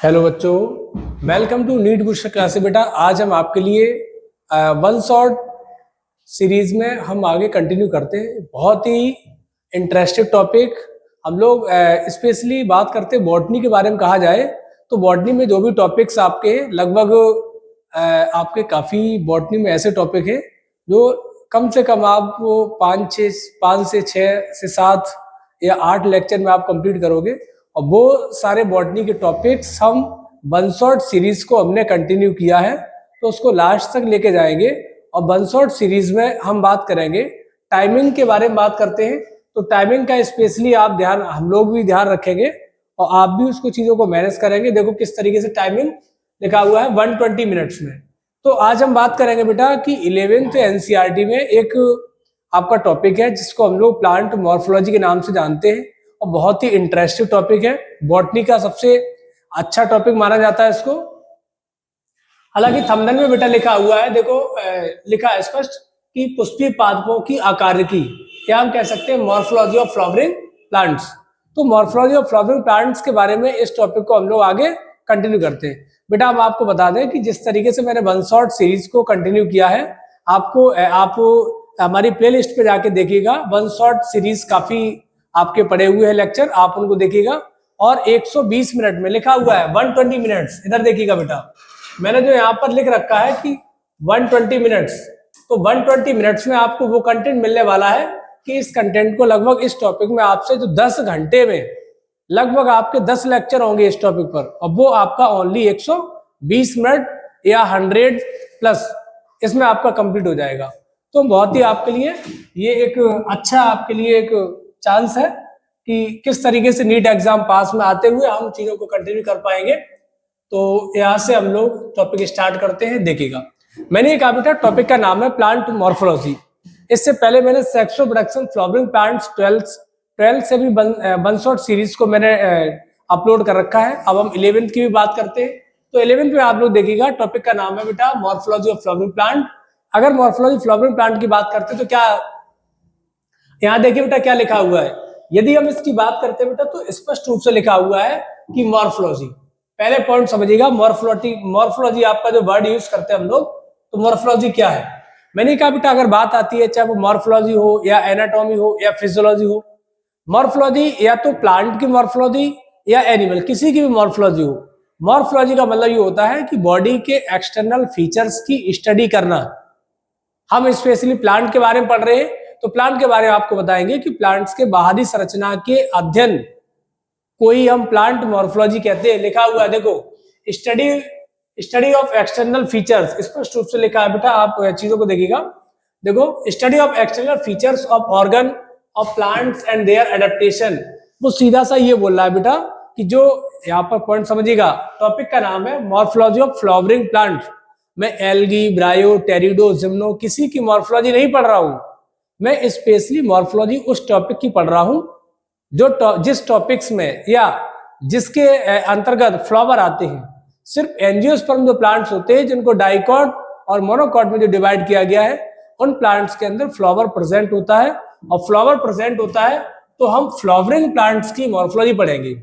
Hello बच्चों, welcome to NEET booster class. बेटा आज हम आपके लिए वन शॉट सीरीज में हम आगे कंटिन्यू करते हैं। बहुत ही इंटरेस्टिंग टॉपिक हम लोग स्पेशली बात करते हैं बॉटनी के बारे में। कहा जाए तो बॉटनी में जो भी टॉपिक्स आपके लगभग आपके काफ़ी बॉटनी में ऐसे टॉपिक हैं जो कम से कम आप वो 5 से 6 से 7 या 8 लेक्चर में आप कंप्लीट करोगे। और वो सारे बॉटनी के टॉपिक्स हम वन शॉट सीरीज को हमने कंटिन्यू किया है, तो उसको लास्ट तक लेके जाएंगे। और वन शॉट सीरीज में हम बात करेंगे टाइमिंग के बारे में बात करते हैं। तो टाइमिंग का स्पेशली आप ध्यान, हम लोग भी ध्यान रखेंगे और आप भी उसको चीज़ों को मैनेज करेंगे। देखो किस तरीके से टाइमिंग लिखा हुआ है 120 मिनट्स में। तो आज हम बात करेंगे बेटा कि 11th एनसीईआरटी में एक आपका टॉपिक है जिसको हम लोग प्लांट मॉर्फोलॉजी के नाम से जानते हैं और बहुत ही इंटरेस्टिंग टॉपिक है। बॉटनी का सबसे अच्छा टॉपिक माना जाता है इसको। हालांकि थंबनेल में बेटा लिखा हुआ है, देखो लिखा है स्पष्ट कि पुष्पीय पादपों की आकारिकी, क्या हम कह सकते हैं मॉर्फोलॉजी ऑफ फ्लावरिंग प्लांट्स। तो मॉर्फोलॉजी ऑफ फ्लावरिंग प्लांट्स के बारे में इस टॉपिक को हम लोग आगे कंटिन्यू करते हैं। बेटा हम आपको बता दें कि जिस तरीके से मैंने वन शॉट सीरीज को कंटिन्यू किया है, आपको आप हमारी प्लेलिस्ट पे जाके देखिएगा। वन शॉट सीरीज काफी आपके पड़े हुए हैं लेक्चर, आप उनको देखिएगा। और 120 मिनट में लिखा हुआ है 120 मिनट्स। इधर देखिएगा बेटा, मैंने जो यहाँ पर लिख रखा है कि 120 मिनट्स, तो 120 मिनट्स में आपको वो कंटेंट मिलने वाला है कि इस कंटेंट को लगभग इस टॉपिक में आपसे जो 10 घंटे में लगभग आपके 10 लेक्चर होंगे इस टॉपिक पर, और वो आपका ओनली 120 मिनट या 100 प्लस इसमें आपका कंप्लीट हो जाएगा। तो बहुत ही आपके लिए ये एक अच्छा आपके लिए एक चांस है कि किस तरीके से नीट एग्जाम पास में आते हुए हम चीजों को कंटिन्यू कर पाएंगे। तो यहाँ से हम लोग टॉपिक स्टार्ट करते हैं। देखिएगा, मैंने ये कहा बेटा टॉपिक का नाम है प्लांट मॉर्फोलॉजी। इससे पहले मैंने सेक्सुअल प्रोडक्शन फ्लावरिंग प्लांट्स 12 से भी वन शॉट सीरीज को मैंने अपलोड कर रखा है। अब हम 11th की भी बात करते हैं। तो 11th में आप लोग देखिएगा, टॉपिक का नाम है बेटा मॉर्फोलॉजी ऑफ फ्लावरिंग प्लांट। अगर मॉर्फोलॉजी फ्लावरिंग प्लांट की बात करते हैं तो क्या यहाँ देखिए बेटा क्या लिखा हुआ है। यदि हम इसकी बात करते हैं बेटा तो स्पष्ट रूप से लिखा हुआ है कि मॉर्फोलॉजी, पहले पॉइंट समझिएगा। मॉर्फोलॉजी आपका जो वर्ड यूज करते हैं हम लोग, तो मॉर्फोलॉजी क्या है। मैंने कहा बेटा अगर बात आती है चाहे वो मॉर्फोलॉजी हो या एनाटॉमी हो या फिजियोलॉजी हो, मॉर्फोलॉजी या तो प्लांट की मॉर्फोलॉजी या एनिमल किसी की भी मॉर्फोलॉजी हो। मॉर्फोलॉजी का मतलब ये होता है कि बॉडी के एक्सटर्नल फीचर्स की स्टडी करना। हम स्पेशली प्लांट के बारे में पढ़ रहे हैं, तो प्लांट के बारे में आपको बताएंगे कि प्लांट्स के बाहरी संरचना के अध्ययन कोई हम प्लांट मॉर्फोलॉजी कहते हैं। लिखा हुआ है देखो, स्टडी ऑफ एक्सटर्नल फीचर्स, स्पष्ट रूप से लिखा है बेटा, आप चीजों को देखिएगा। देखो, study of external features of organ of plants and their adaptation. वो सीधा सा ये बोल रहा है बेटा कि जो यहाँ पर पॉइंट समझिएगा, टॉपिक का नाम है मॉर्फोलॉजी ऑफ फ्लावरिंग प्लांट। मैं एल्गी, ब्रायो, टेरिडो, जिम्नो किसी की मॉर्फोलॉजी नहीं पढ़ रहा हूं, मैं स्पेशली मॉर्फोलॉजी उस टॉपिक की पढ़ रहा हूं जो जिस टॉपिक्स में या जिसके अंतर्गत फ्लावर आते हैं। सिर्फ एंजियोस्पर्म जो प्लांट्स होते हैं जिनको डाइकॉट और मोनोकॉट में जो डिवाइड किया गया है, उन प्लांट्स के अंदर फ्लावर प्रेजेंट होता है। और फ्लावर प्रेजेंट होता है तो हम फ्लावरिंग प्लांट्स की मॉर्फोलॉजी पढ़ेंगे।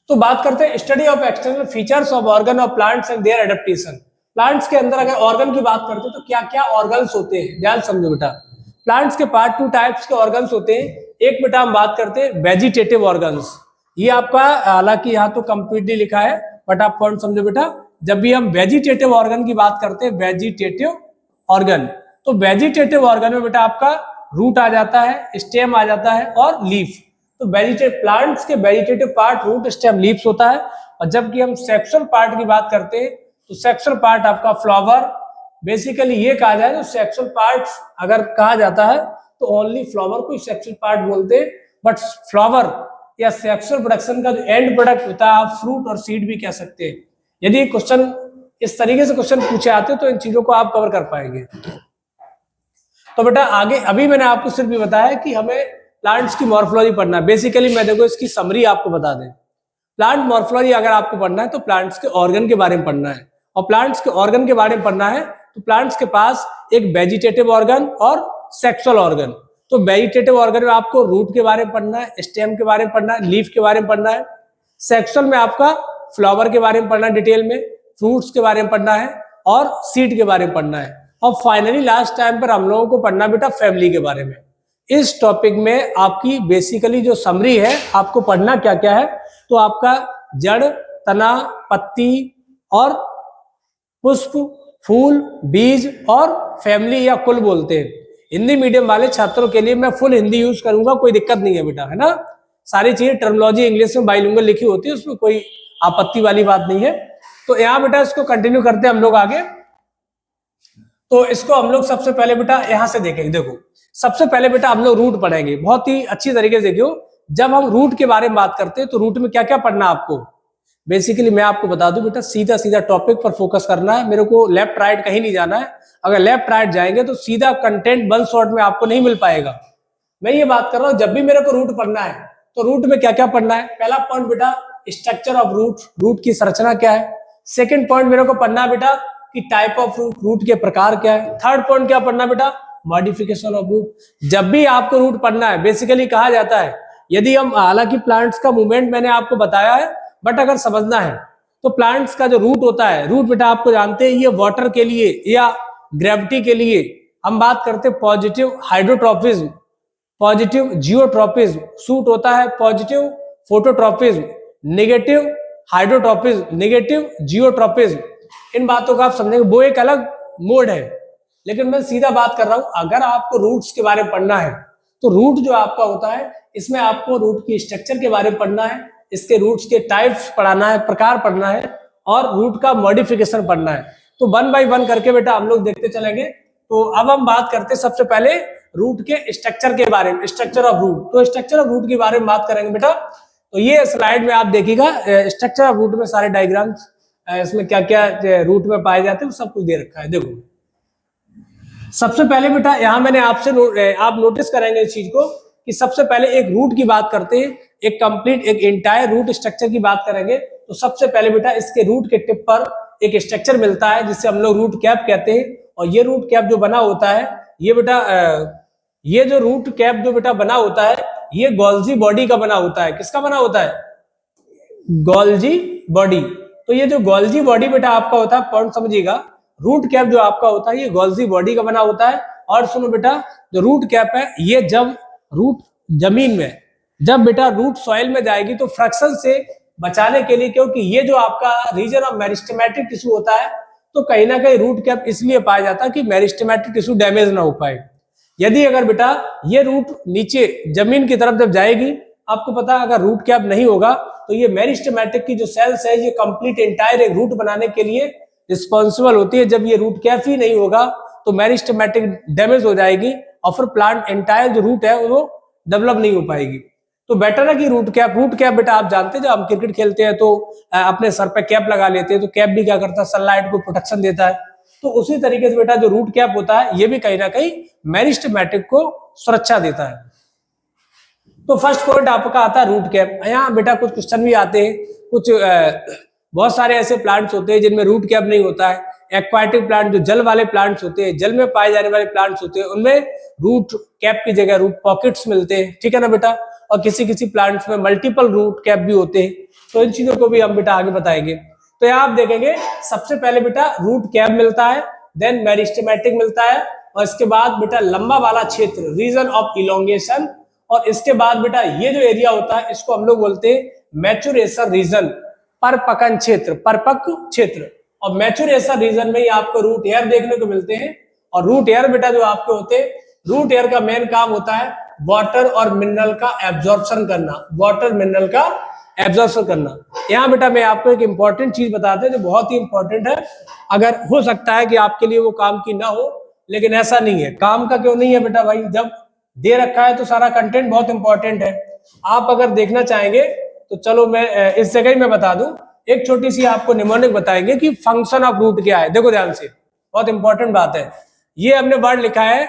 तो बात करते हैं study of external features of organ of plants and their adaptation. Plants के अंदर अगर ऑर्गन की बात करते हैं तो क्या क्या ऑर्गन्स होते हैं, ध्यान समझो बेटा। प्लांट्स के पार्ट 2 टाइप्स के ऑर्गन्स होते हैं। एक बेटा हम बात करते हैं वेजिटेटिव ऑर्गन्स। ये आपका हालांकि यहाँ तो कंप्लीटली लिखा है, बट आप पॉइंट समझो बेटा। जब भी हम वेजिटेटिव ऑर्गन की बात करते हैं, वेजिटेटिव ऑर्गन, तो वेजिटेटिव ऑर्गन में बेटा आपका रूट आ जाता है, स्टेम आ जाता है और लीफ। तो वेजिटेटिव प्लांट्स के vegetative part root, stem, leaves होता है। और जबकि हम सेक्सुअल पार्ट की बात करते हैं तो सेक्सुअल पार्ट आपका फ्लावर। बेसिकली ये कहा जाए तो सेक्सुअल पार्ट अगर कहा जाता है तो ओनली फ्लावर को सेक्सुअल पार्ट बोलते हैं। बट फ्लावर या सेक्सुअल प्रोडक्शन का जो एंड प्रोडक्ट होता है, आप फ्रूट और सीड भी कह सकते हैं। यदि क्वेश्चन इस तरीके से क्वेश्चन पूछे आते तो इन चीजों को आप कवर कर पाएंगे। तो बेटा आगे अभी मैंने आपको सिर्फ भी बताया कि हमें प्लांट्स की मॉर्फोलॉजी पढ़ना है। बेसिकली मैं देखो इसकी समरी आपको बता दें। प्लांट मॉर्फोलॉजी अगर आपको पढ़ना है तो प्लांट्स के ऑर्गन के बारे में पढ़ना है। और प्लांट्स के ऑर्गन के बारे में पढ़ना है तो प्लांट्स के पास एक वेजिटेटिव ऑर्गन और सेक्सुअल ऑर्गन। तो वेजिटेटिव ऑर्गन में आपको रूट के बारे में पढ़ना है, स्टेम के बारे में पढ़ना है, लीफ के बारे में पढ़ना है। सेक्सुअल में आपका फ्लावर के बारे में पढ़ना है डिटेल में, फ्रूट्स के बारे में पढ़ना है और सीड के बारे में पढ़ना है, और फाइनली लास्ट टाइम पर हम लोगों को पढ़ना बेटा फैमिली के बारे में। इस टॉपिक में आपकी बेसिकली जो समरी है, आपको पढ़ना क्या क्या है, तो आपका जड़, तना, पत्ती और पुष्प, फूल, बीज और फैमिली या कुल बोलते हैं। हिंदी मीडियम वाले छात्रों के लिए मैं फुल हिंदी यूज करूंगा, कोई दिक्कत नहीं है बेटा, है ना। सारी चीजें टर्मिनोलॉजी इंग्लिश में बाइलिंगुअल लिखी होती है, उसमें कोई आपत्ति वाली बात नहीं है। तो यहाँ बेटा इसको कंटिन्यू करते हैं हम लोग आगे। तो इसको हम लोग सबसे पहले बेटा यहां से देखेंगे। देखो सबसे पहले बेटा हम लोग रूट पढ़ेंगे, बहुत ही अच्छी तरीके से देखियो। जब हम रूट के बारे में बात करते हैं तो रूट में क्या क्या पढ़ना आपको, बेसिकली मैं आपको बता दूं बेटा, सीधा सीधा टॉपिक पर फोकस करना है, मेरे को लेफ्ट राइट कहीं नहीं जाना है। अगर लेफ्ट राइट जाएंगे तो सीधा कंटेंट वन शॉट में आपको नहीं मिल पाएगा। मैं ये बात कर रहा हूं, जब भी मेरे को रूट पढ़ना है तो रूट में क्या क्या पढ़ना है। पहला पॉइंट बेटा स्ट्रक्चर ऑफ रूट, रूट की संरचना क्या है। सेकेंड पॉइंट मेरे को पढ़ना है बेटा कि टाइप ऑफ रूट, रूट के प्रकार क्या है। थर्ड पॉइंट क्या पढ़ना बेटा, मॉडिफिकेशन ऑफ रूट। जब भी आपको रूट पढ़ना है, बेसिकली कहा जाता है, यदि हम, हालांकि प्लांट्स का मूवमेंट मैंने आपको बताया है, बट अगर समझना है तो प्लांट्स का जो रूट होता है, रूट बेटा आपको जानते हैं ये वाटर के लिए या ग्रेविटी के लिए, हम बात करते हैं positive hydrotropism, positive geotropism, suit होता है positive phototropism, negative hydrotropism, negative geotropism. इन बातों को आप समझेंगे, वो एक अलग मोड है, लेकिन मैं सीधा बात कर रहा हूं। अगर आपको रूट्स के बारे में पढ़ना है तो रूट जो आपका होता है, इसमें आपको रूट की स्ट्रक्चर के बारे में पढ़ना है, इसके रूट्स के टाइप्स पढ़ाना है, प्रकार पढ़ना है, और रूट का मॉडिफिकेशन पढ़ना है। तो वन बाय वन करके बेटा हम लोग देखते चलेंगे। तो अब हम बात करते हैं सबसे पहले रूट के स्ट्रक्चर के बारे में, स्ट्रक्चर ऑफ रूट। तो स्ट्रक्चर ऑफ रूट के बारे में बात करेंगे बेटा। तो ये स्लाइड में आप देखिएगा, स्ट्रक्चर ऑफ रूट में सारे डायग्राम्स, इसमें क्या क्या रूट में पाए जाते हैं सब कुछ दे रखा है। देखो सबसे पहले बेटा यहाँ मैंने आपसे आप नोटिस करेंगे इस चीज को कि सबसे पहले एक रूट की बात करते हैं, एक कंप्लीट एक एंटायर रूट स्ट्रक्चर की बात करेंगे। तो सबसे पहले बेटा इसके रूट के टिप पर एक स्ट्रक्चर मिलता है जिससे हम लोग रूट कैप कहते हैं। और ये रूट कैप जो बना होता है, ये बेटा ये जो रूट कैप जो बेटा बना होता है, ये गोल्जी बॉडी का बना होता है। किसका बना होता है, गोल्जी बॉडी। तो ये जो गोल्जी बॉडी बेटा आपका होता है, पॉइंट समझिएगा, रूट कैप जो आपका होता है ये गोल्जी बॉडी का बना होता है। और सुनो बेटा, जो रूट कैप है ये जब रूट जमीन में, जब बेटा रूट सॉइल में जाएगी तो फ्रैक्शन से बचाने के लिए, क्योंकि ये जो आपका रीजन ऑफ मेरिस्टेमेटिक टिश्यू होता है, तो कहीं ना कहीं रूट कैप इसलिए पाया जाता है कि मेरिस्टेमेटिक टिश्यू डैमेज ना हो पाए। यदि अगर बेटा ये रूट नीचे जमीन की तरफ जब जाएगी, आपको पता है अगर रूट कैप नहीं होगा तो ये मेरिस्टेमेटिक की जो सेल्स है ये कंप्लीट एंटायर एक रूट बनाने के लिए रिस्पॉन्सिबल होती है। जब ये रूट कैप ही नहीं होगा तो मेरिस्टेमेटिक डैमेज हो जाएगी और फिर प्लांट एंटायर जो रूट है वो डेवलप नहीं हो पाएगी। तो बेटर है कि रूट कैप बेटा आप जानते हैं, जब हम क्रिकेट खेलते हैं तो अपने सर पे कैप लगा लेते हैं, तो कैप भी क्या करता है, सनलाइट को प्रोटेक्शन देता है। तो उसी तरीके से बेटा जो रूट कैप होता है ये भी कहीं ना कहीं मेरिस्टेमेटिक को सुरक्षा देता है। तो फर्स्ट पॉइंट आपका आता है रूट कैप। यहाँ बेटा कुछ क्वेश्चन भी आते हैं, कुछ बहुत सारे ऐसे प्लांट्स होते हैं जिनमें रूट कैप नहीं होता है। एक्वाटिक प्लांट जो जल वाले प्लांट्स होते हैं, जल में पाए जाने वाले प्लांट्स होते हैं, उनमें रूट कैप की जगह रूट पॉकेट्स मिलते हैं, ठीक है ना बेटा। और किसी किसी प्लांट्स में मल्टीपल रूट कैप भी होते हैं। तो इन चीजों को भी हम बेटा आगे बताएंगे। तो यहाँ आप देखेंगे सबसे पहले बेटा रूट कैप मिलता है, देन मेरिस्टेमेटिक मिलता है, और इसके बाद बेटा लंबा वाला क्षेत्र, रीजन ऑफ इलोंगेशन, और इसके बाद बेटा ये जो एरिया होता है इसको हम लोग बोलते हैं मैचुरेशन रीजन, परपकन क्षेत्र, परिपक्व क्षेत्र। और मैचुरेशन रीजन में ही आपको रूट एयर देखने को मिलते हैं। और रूट एयर बेटा जो आपके होते हैं, रूट एयर का मेन काम होता है वाटर और मिनरल का एब्जॉर्प्शन करना, वाटर मिनरल का एब्जॉर्प्शन करना। यहाँ बेटा मैं आपको एक इंपॉर्टेंट चीज बताते हैं जो बहुत ही इंपॉर्टेंट है। अगर हो सकता है कि आपके लिए वो काम की ना हो, लेकिन ऐसा नहीं है। काम का क्यों नहीं है बेटा भाई, जब दे रखा है तो सारा कंटेंट बहुत इंपॉर्टेंट है। आप अगर देखना चाहेंगे तो चलो मैं इस जगह ही मैं बता दूं, एक छोटी सी आपको निमोनिक बताएंगे कि फंक्शन ऑफ रूट क्या है। देखो ध्यान से, बहुत इंपॉर्टेंट बात है। ये हमने वर्ड लिखा है,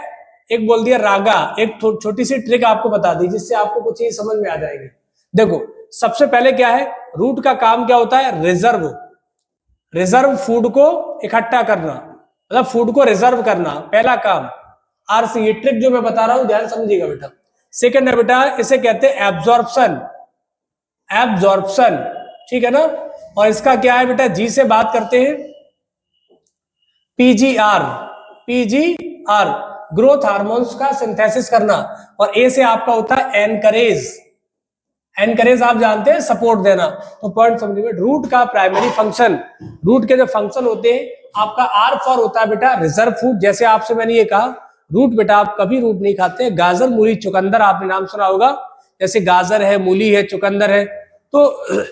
एक बोल दिया रागा, एक छोटी सी ट्रिक आपको बता दी जिससे आपको कुछ चीज समझ में आ जाएगी। देखो सबसे पहले क्या है, रूट का काम क्या होता है, रिजर्व फूड को इकट्ठा करना, मतलब फूड को रिजर्व करना, पहला काम। आरसी, ये ट्रिक जो मैं बता रहा हूं ध्यान समझिएगा बेटा। सेकंड है बेटा, इसे कहते हैं एब्जॉर्प्शन, ठीक है ना। और इसका क्या है बेटा, जी से बात करते हैं पीजीआर, पीजीआर ग्रोथ हार्मोन्स का सिंथेसिस करना, और ए से आपका होता है एनकरेज, एनकरेज आप जानते हैं सपोर्ट देना। तो पॉइंट समझिए, रूट का प्राइमरी फंक्शन, रूट के जो फंक्शन होते हैं, आपका आर फॉर होता है बेटा रिजर्व फूड। जैसे आपसे मैंने ये कहा रूट बेटा आप कभी रूट नहीं खाते, गाजर मूली चुकंदर आपने नाम सुना होगा, जैसे गाजर है, मूली है, चुकंदर है, तो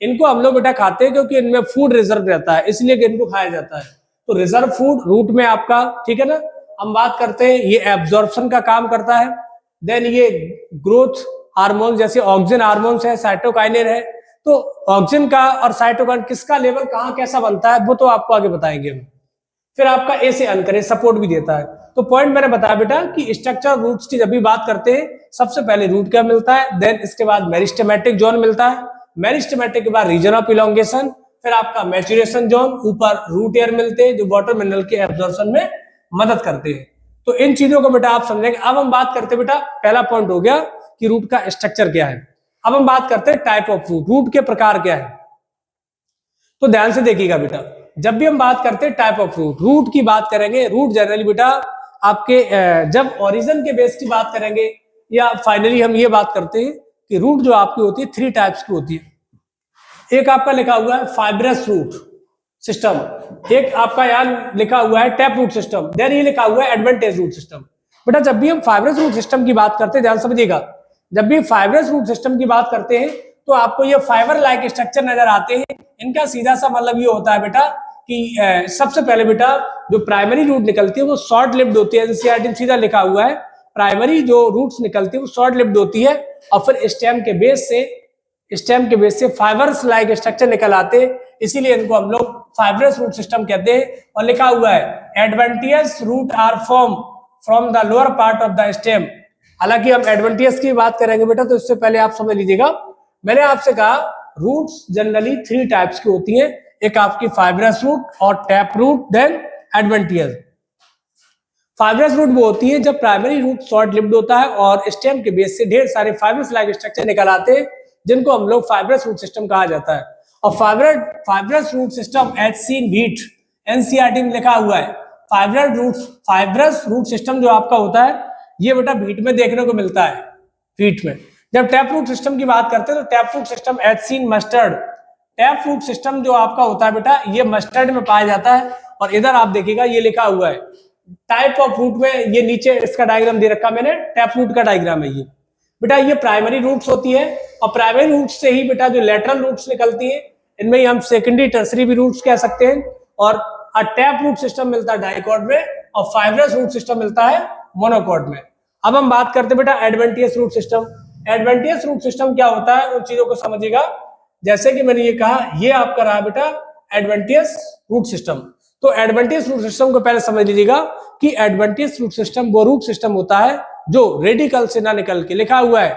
इनको हम लोग बेटा खाते हैं क्योंकि इनमें फूड रिजर्व रहता है, इसलिए इनको खाया जाता है। तो रिजर्व फूड रूट में आपका, ठीक है ना। हम बात करते हैं ये एब्जॉर्प्शन का काम करता है, देन ये ग्रोथ हार्मोन जैसे ऑक्सिन हार्मोन्स है, साइटोकाइनिन है, तो ऑक्सिन का और साइटोकाइन किसका लेवल कहाँ कैसा बनता है वो तो आपको आगे बताएंगे हम। फिर आपका ए से एनकरेज सपोर्ट भी देता है। तो पॉइंट मैंने बताया बेटा कि स्ट्रक्चर रूट्स की जब भी बात करते हैं, सबसे पहले रूट क्या मिलता है, देन इसके बाद मेरिस्टेमेटिक जोन मिलता है, मेरिस्टेमेटिक के बाद रीजन ऑफ इलोंगेशन, फिर आपका मैच्योरेशन जोन, ऊपर रूट एयर मिलते हैं जो वाटर मिनरल के एब्जॉर्प्शन में मदद करते हैं। तो इन चीजों को बेटा आप समझेंगे। अब हम बात करते हैं बेटा, पहला पॉइंट हो गया कि रूट का स्ट्रक्चर क्या है। अब हम बात करते हैं टाइप ऑफ रूट, रूट के प्रकार क्या है। तो ध्यान से देखिएगा बेटा, जब भी हम बात करते हैं टाइप ऑफ रूट, रूट की बात करेंगे, रूट जनरली बेटा आपके जब ओरिजिन के बेस की बात करेंगे या फाइनली हम ये बात करते हैं कि रूट जो आपकी होती है 3 टाइप्स की होती है। एक आपका लिखा हुआ है फाइब्रस रूट सिस्टम, एक आपका यहाँ लिखा हुआ है टैप रूट सिस्टम, देन ये लिखा हुआ है एडवांटेज रूट सिस्टम। बेटा जब भी हम फाइब्रस रूट सिस्टम की बात करते हैं, ध्यान समझिएगा, जब भी फाइब्रस रूट सिस्टम की बात करते हैं तो आपको ये फाइबर लाइक स्ट्रक्चर नजर आते हैं। इनका सीधा सा मतलब ये होता है बेटा कि सबसे पहले बेटा जो प्राइमरी रूट निकलती है वो शॉर्ट लिव्ड होती है, एनसीईआरटी में सीधा लिखा हुआ है प्राइमरी जो रूट्स निकलती है वो शॉर्ट लिव्ड होती है, और फिर स्टेम के बेस से फाइबर्स लाइक स्ट्रक्चर निकल आते हैं, इसीलिए इनको हम लोग फाइब्रस रूट सिस्टम कहते हैं। और लिखा हुआ है adventitious root are form from the lower part of the stem. हालांकि हम एडवेंटियस की बात करेंगे बेटा, तो इससे पहले आप समझ लीजिएगा, मैंने आपसे कहा रूट्स जनरली 3 टाइप्स की होती हैं, एक आपकी फाइब्रस रूट और tap root, then adventitious. Fibrous root वो होती है जब प्राइमरी रूट शॉर्ट लिव्ड होता है और स्टेम के बेस से ढेर सारे फाइब्रस लाइक स्ट्रक्चर निकल आते हैं, जिनको हम लोग फाइब्रस रूट सिस्टम कहा जाता है। और fibrous root system as seen wheat, NCERT में लिखा हुआ है फाइब्रस रूट सिस्टम जो आपका होता है ये बेटा व्हीट में देखने को मिलता है, व्हीट में। जब टैप रूट सिस्टम की बात करते हैं तो tap root system as seen mustard, tap root system जो आपका होता है बेटा ये मस्टर्ड में पाया जाता है। और इधर आप देखिएगा ये लिखा हुआ है टाइप ऑफ रूट में, ये नीचे इसका डायग्राम दे रखा मैंने, टैप रूट का डायग्राम है ये बेटा। ये प्राइमरी रूट्स होती है और प्राइमरी रूट्स से ही बेटा जो लेटरल रूट्स निकलती है, इनमें ही हम सेकेंडरी टर्सरी भी रूट्स कह सकते हैं। और टैप रूट सिस्टम मिलता है डाइकॉट में और फाइब्रस रूट सिस्टम मिलता है मोनोकॉट में। अब हम बात करते हैं बेटा adventitious root system. Adventitious root system क्या होता है उन चीजों को समझिएगा। जैसे कि मैंने ये कहा, ये आपका रहा बेटा एडवेंटियस रूट सिस्टम। तो एडवेंटियस रूट सिस्टम को पहले समझ लीजिएगा कि एडवेंटियस रूट सिस्टम वो रूट सिस्टम होता है जो रेडिकल से ना निकल के, लिखा हुआ है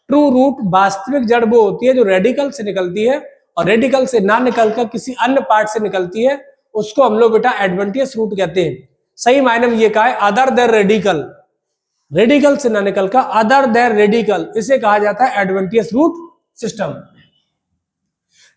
ट्रू रूट, वास्तविक जड़ वो होती है जो रेडिकल से निकलती है और रेडिकल से ना निकलकर किसी अन्य पार्ट से निकलती है, उसको हम लोग बेटा एडवेंटियस रूट कहते हैं। सही मायने में ये कहा है अदर देन रेडिकल, रेडिकल से ना निकलकर अदर देन रेडिकल, इसे कहा जाता है एडवेंटियस रूट सिस्टम।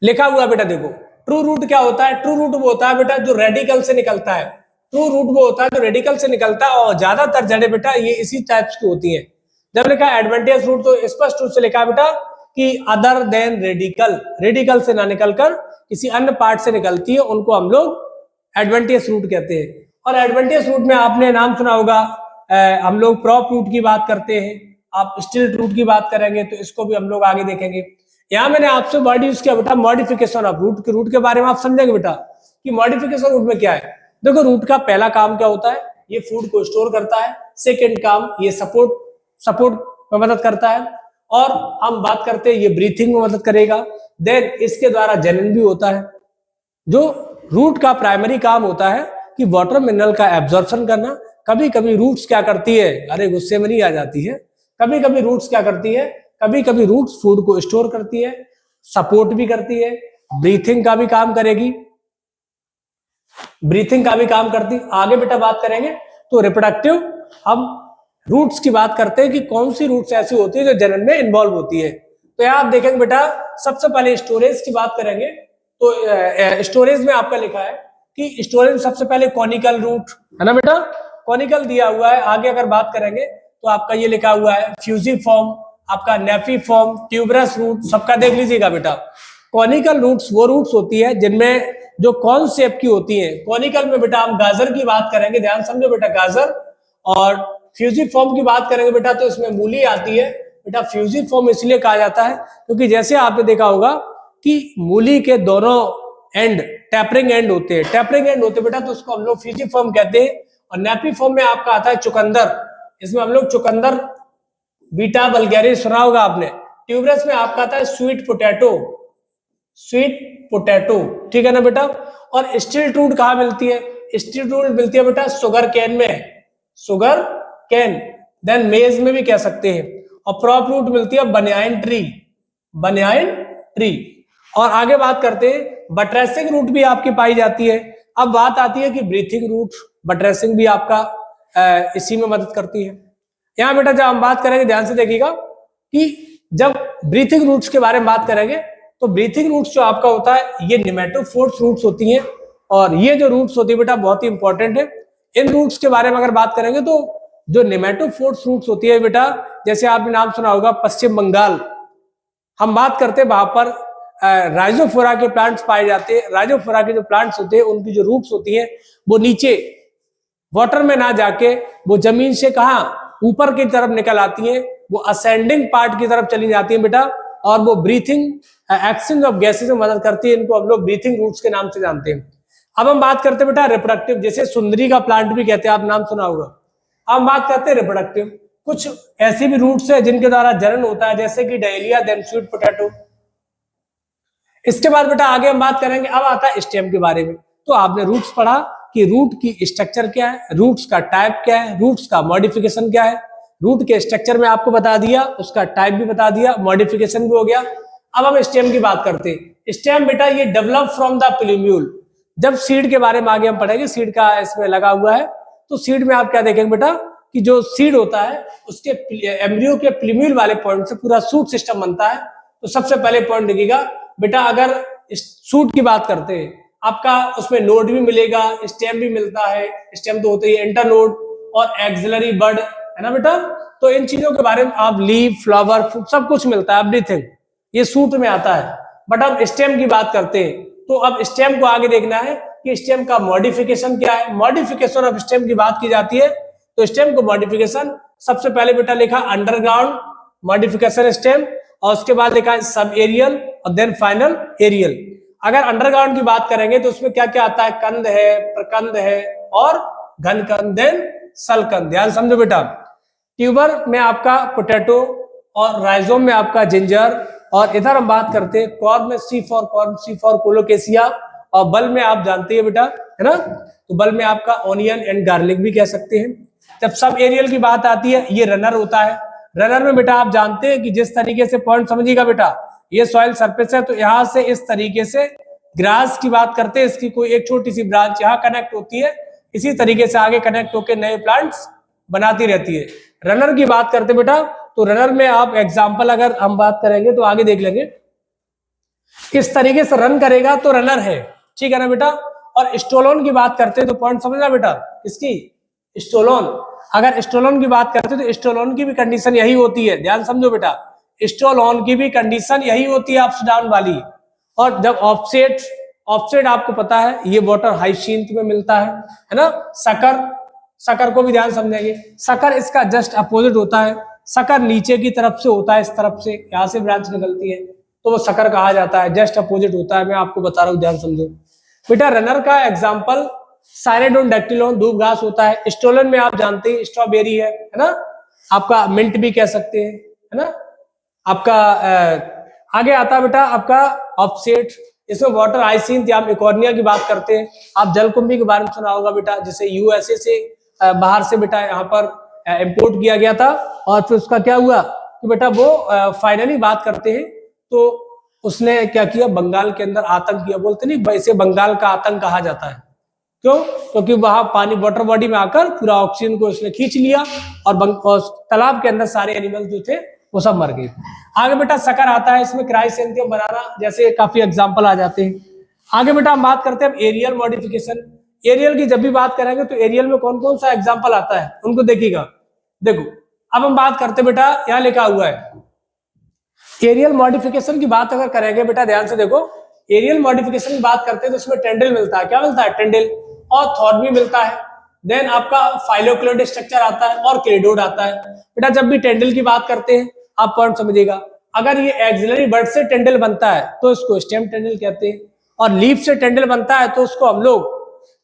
लिखा हुआ बेटा देखो, ट्रू रूट क्या होता है, ट्रू रूट वो होता है बेटा जो रेडिकल से निकलता है, ट्रू रूट वो होता है जो रेडिकल से निकलता है और ज्यादातर जड़ें बेटा ये इसी टाइप्स की होती हैं। जब लिखा है एडवेंटियस रूट तो स्पष्ट रूप से लिखा है बेटा कि अदर देन रेडिकल, रेडिकल से ना निकलकर किसी अन्य पार्ट से निकलती है, उनको हम लोग एडवेंटियस रूट कहते हैं। और एडवेंटियस रूट में आपने नाम सुना होगा, हम लोग प्रॉप रूट की बात करते हैं, आप स्टिल्ट रूट की बात करेंगे तो इसको भी हम लोग आगे देखेंगे। यहाँ मैंने आपसे वर्ड यूज किया बेटा मॉडिफिकेशन ऑफ रूट, रूट के बारे में आप समझेंगे बेटा कि मॉडिफिकेशन रूट में क्या है। देखो रूट का पहला काम क्या होता है, ये फूड को स्टोर करता है। सेकेंड काम ये सपोर्ट में मदद करता है, और हम बात करते हैं ये ब्रीथिंग में मदद करेगा। देन इसके द्वारा जनन भी होता है। जो रूट का प्राइमरी काम होता है कि वाटर मिनरल का एब्जॉर्प्शन करना। कभी कभी रूट्स क्या करती है, अरे गुस्से में नहीं आ जाती है, कभी कभी रूट्स क्या करती है, कभी कभी रूट्स फूड को स्टोर करती है, सपोर्ट भी करती है, ब्रीथिंग का भी काम करेगी, ब्रीथिंग का भी काम करती। आगे बेटा बात करेंगे तो रिप्रोडक्टिव, हम रूट्स की बात करते हैं कि कौन सी रूट्स ऐसी होती है जो जनन में इन्वॉल्व होती है। तो यहाँ आप देखेंगे बेटा सबसे पहले स्टोरेज की बात करेंगे तो स्टोरेज में आपका लिखा है कि स्टोरेज में सबसे पहले कॉनिकल रूट है ना बेटा, कॉनिकल दिया हुआ है। आगे अगर बात करेंगे तो आपका ये लिखा हुआ है फ्यूजिफॉर्म, आपका नेफिफॉर्म, ट्यूबरस रूट, सबका देख लीजिएगा बेटा। कॉनिकल रूट्स वो रूट्स होती है जिनमें जो कौन शेप की होती है। कॉनिकल में बेटा हम गाजर की बात करेंगे, ध्यान समझो बेटा, गाजर। और फ्यूजिफॉर्म की बात करेंगे बेटा तो इसमें मूली आती है बेटा। फ्यूजिफॉर्म इसलिए कहा जाता है क्योंकि जैसे आपने देखा होगा कि मूली के दोनों एंड टैपरिंग एंड होते हैं, टैपरिंग एंड होते हैं बेटा, तो उसको हम लोग फ्यूजिफॉर्म कहते हैं। और नेपिफॉर्म में आपका आता है चुकंदर, इसमें हम लोग चुकंदर बीटा वल्गैरिस सुना होगा आपने। ट्यूबरस में आपका आता है स्वीट पोटैटो, स्वीट पोटैटो, ठीक है ना बेटा। और स्टील ट्रूट कहाँ मिलती है? स्टील ट्रूट मिलती है बेटा शुगर कैन में, शुगर कैन, देन मेज में भी कह सकते हैं। और प्रॉप रूट मिलती है बनियाइन ट्री, बनियाइन ट्री। और आगे बात करते हैं बटरेसिंग रूट भी आपकी पाई जाती है। अब बात आती है कि ब्रीथिंग रूट, बटरेसिंग भी आपका इसी में मदद करती है। यहाँ बेटा जब हम बात करेंगे ध्यान से देखिएगा कि जब ब्रीथिंग रूट्स के बारे में बात करेंगे तो ब्रीथिंग रूट्स जो आपका होता है ये निमेटोफोर्स रूट्स होती हैं। और ये जो रूट्स होती है बेटा बहुत ही इंपॉर्टेंट है। इन रूट्स के बारे में अगर बात करेंगे तो जो निमेटोफोर्स रूट्स होती है बेटा, जैसे आपने नाम सुना होगा पश्चिम बंगाल, हम बात करते हैं वहां पर राइजोफोरा के प्लांट्स पाए जाते हैं। राइजोफोरा के जो प्लांट्स होते हैं उनकी जो रूट्स होती है वो नीचे वाटर में ना जाके वो जमीन से कहा ऊपर की तरफ निकल आती है, वो असेंडिंग पार्ट की तरफ चली जाती है बेटा। और वो ब्रीथिंग एक्सचेंज ऑफ गैसेस में मदद करती है। इनको हम लोग ब्रीथिंग रूट्स के नाम से जानते हैं। अब हम बात करते हैं बेटा रिप्रोडक्टिव, जैसे सुंदरी का प्लांट भी कहते हैं, आप नाम सुना होगा। अब हम बात करते हैं रिप्रोडक्टिव, कुछ ऐसी भी रूट्स है जिनके द्वारा जनन होता है, जैसे कि डायलिया, देन स्वीट पोटैटो। इसके बाद बेटा आगे हम बात करेंगे, अब आता है स्टेम के बारे में। तो आपने रूट्स पढ़ा कि रूट की स्ट्रक्चर क्या है, रूट्स का टाइप क्या है, रूट्स का मॉडिफिकेशन क्या है। रूट के स्ट्रक्चर में आपको बता दिया, उसका टाइप भी बता दिया, मॉडिफिकेशन भी हो गया। अब हम स्टेम की बात करते हैं। स्टेम बेटा ये डेवलप फ्रॉम द प्लूम्यूल। जब सीड के बारे में आगे हम पढ़ेंगे, सीड का इसमें लगा हुआ है, तो सीड में आप क्या देखेंगे बेटा कि जो सीड होता है उसके एम्ब्रियो के प्लूम्यूल वाले पॉइंट से पूरा सूट सिस्टम बनता है। तो सबसे पहले पॉइंट देखिएगा बेटा, अगर सूट की बात करते हैं आपका उसमें नोड भी मिलेगा, स्टेम भी मिलता है। स्टेम तो होते ही इंटरनोड और एक्सिलरी बड, है ना बेटा। तो इन चीजों के बारे में आप लीफ, फ्लावर, सब कुछ मिलता है, एवरीथिंग ये सूट में आता है। बट अब स्टेम की बात करते हैं तो अब स्टेम को आगे देखना है कि स्टेम का मॉडिफिकेशन क्या है। मॉडिफिकेशन ऑफ स्टेम की बात की जाती है तो स्टेम को मॉडिफिकेशन सबसे पहले बेटा लिखा अंडरग्राउंड मॉडिफिकेशन स्टेम, और उसके बाद लिखा है सब एरियल और देन फाइनल एरियल। अगर अंडरग्राउंड की बात करेंगे तो उसमें क्या क्या आता है, कंद है, प्रकंद है और घन कंद, देन सलकंद। ध्यान समझो बेटा, ट्यूबर में आपका पोटैटो और राइजोम में आपका जिंजर, और इधर हम बात करते हैं कॉर्न में C for corn, C for colocasia, और बल में आप जानते हैं बेटा, है ना, तो बल में आपका ऑनियन एंड गार्लिक भी कह सकते हैं। जब सब एरियल की बात आती है ये रनर होता है। रनर में बेटा आप जानते हैं कि जिस तरीके से पॉइंट समझिएगा बेटा, ये सॉइल सरफेस है तो यहां से इस तरीके से ग्रास की बात करते हैं, इसकी कोई एक छोटी सी ब्रांच यहाँ कनेक्ट होती है, इसी तरीके से आगे कनेक्ट होकर नए प्लांट्स बनाती रहती है। रनर की बात करते बेटा तो रनर में आप एग्जाम्पल अगर हम बात करेंगे तो आगे देख लेंगे, किस तरीके से रन करेगा तो रनर है, ठीक है ना बेटा। और स्टोलोन की बात करते हैं तो पॉइंट समझना बेटा, इसकी स्टोलोन, अगर स्टोलोन की बात करते हैं तो स्टोलोन की भी कंडीशन यही होती है, ध्यान समझो बेटा, स्टोलोन की भी कंडीशन यही होती है अप्स डाउन वाली। और जब ऑफसेट, ऑफसेट आपको पता है ये वाटर हाइसिंथ में मिलता है ना। सकर, सकर को भी ध्यान समझेंगे, सकर इसका जस्ट अपोजिट होता है। सकर नीचे की तरफ से होता है, इस तरफ से यहाँ से ब्रांच निकलती है तो वो सकर कहा जाता है, जस्ट अपोजिट होता है। मैं आपको बता रहा हूँ, ध्यान समझो बेटा। रनर का एग्जाम्पल साइनेडोन डैक्टिलोन, दूब घास होता है। स्टोलन में आप जानते हैं स्ट्रॉबेरी है ना, आपका मिंट भी कह सकते हैं, है ना। आपका आगे आता है बेटा आपका ऑफसेट, इसमें वाटर हाइसिंथ या इकोर्निया की बात करते हैं। आप जलकुंभी के बारे में सुना होगा बेटा, जिसे यूएसए से बाहर से बेटा यहाँ पर इंपोर्ट किया गया था, और फिर उसका क्या हुआ कि बेटा वो फाइनली बात करते हैं तो उसने क्या किया, बंगाल के अंदर आतंक किया। बोलते नहीं वैसे बंगाल का आतंक कहा जाता है, क्यों? क्योंकि वहां पानी वाटर बॉडी में आकर पूरा ऑक्सीजन को उसने खींच लिया और तालाब के अंदर सारे एनिमल जो थे वो सब मर गए। आगे बेटा सकर आता है, इसमें क्राइसेंथियम बनाना जैसे काफी एग्जाम्पल आ जाते हैं। आगे बेटा हम बात करते हैं एरियल मॉडिफिकेशन। एरियल की जब भी बात करेंगे तो एरियल में कौन कौन सा एग्जांपल आता है उनको देखिएगा। देखो अब हम बात करते हैं बेटा, यहाँ लिखा हुआ है एरियल मॉडिफिकेशन की बात अगर करेंगे बेटा, ध्यान से देखो, एरियल मॉडिफिकेशन की बात करते हैं तो उसमें टेंडल मिलता है। क्या मिलता है? टेंडल। और थॉर्न भी मिलता है। देन आपका फाइलोक्लोइड स्ट्रक्चर आता है और क्लेडोड आता है। बेटा जब भी टेंडल की बात करते हैं आप पॉइंट समझिएगा, अगर ये एक्सिलरी बड से टेंडल बनता है तो इसको स्टेम टेंडल कहते हैं, और लीफ से टेंडल बनता है तो उसको हम लोग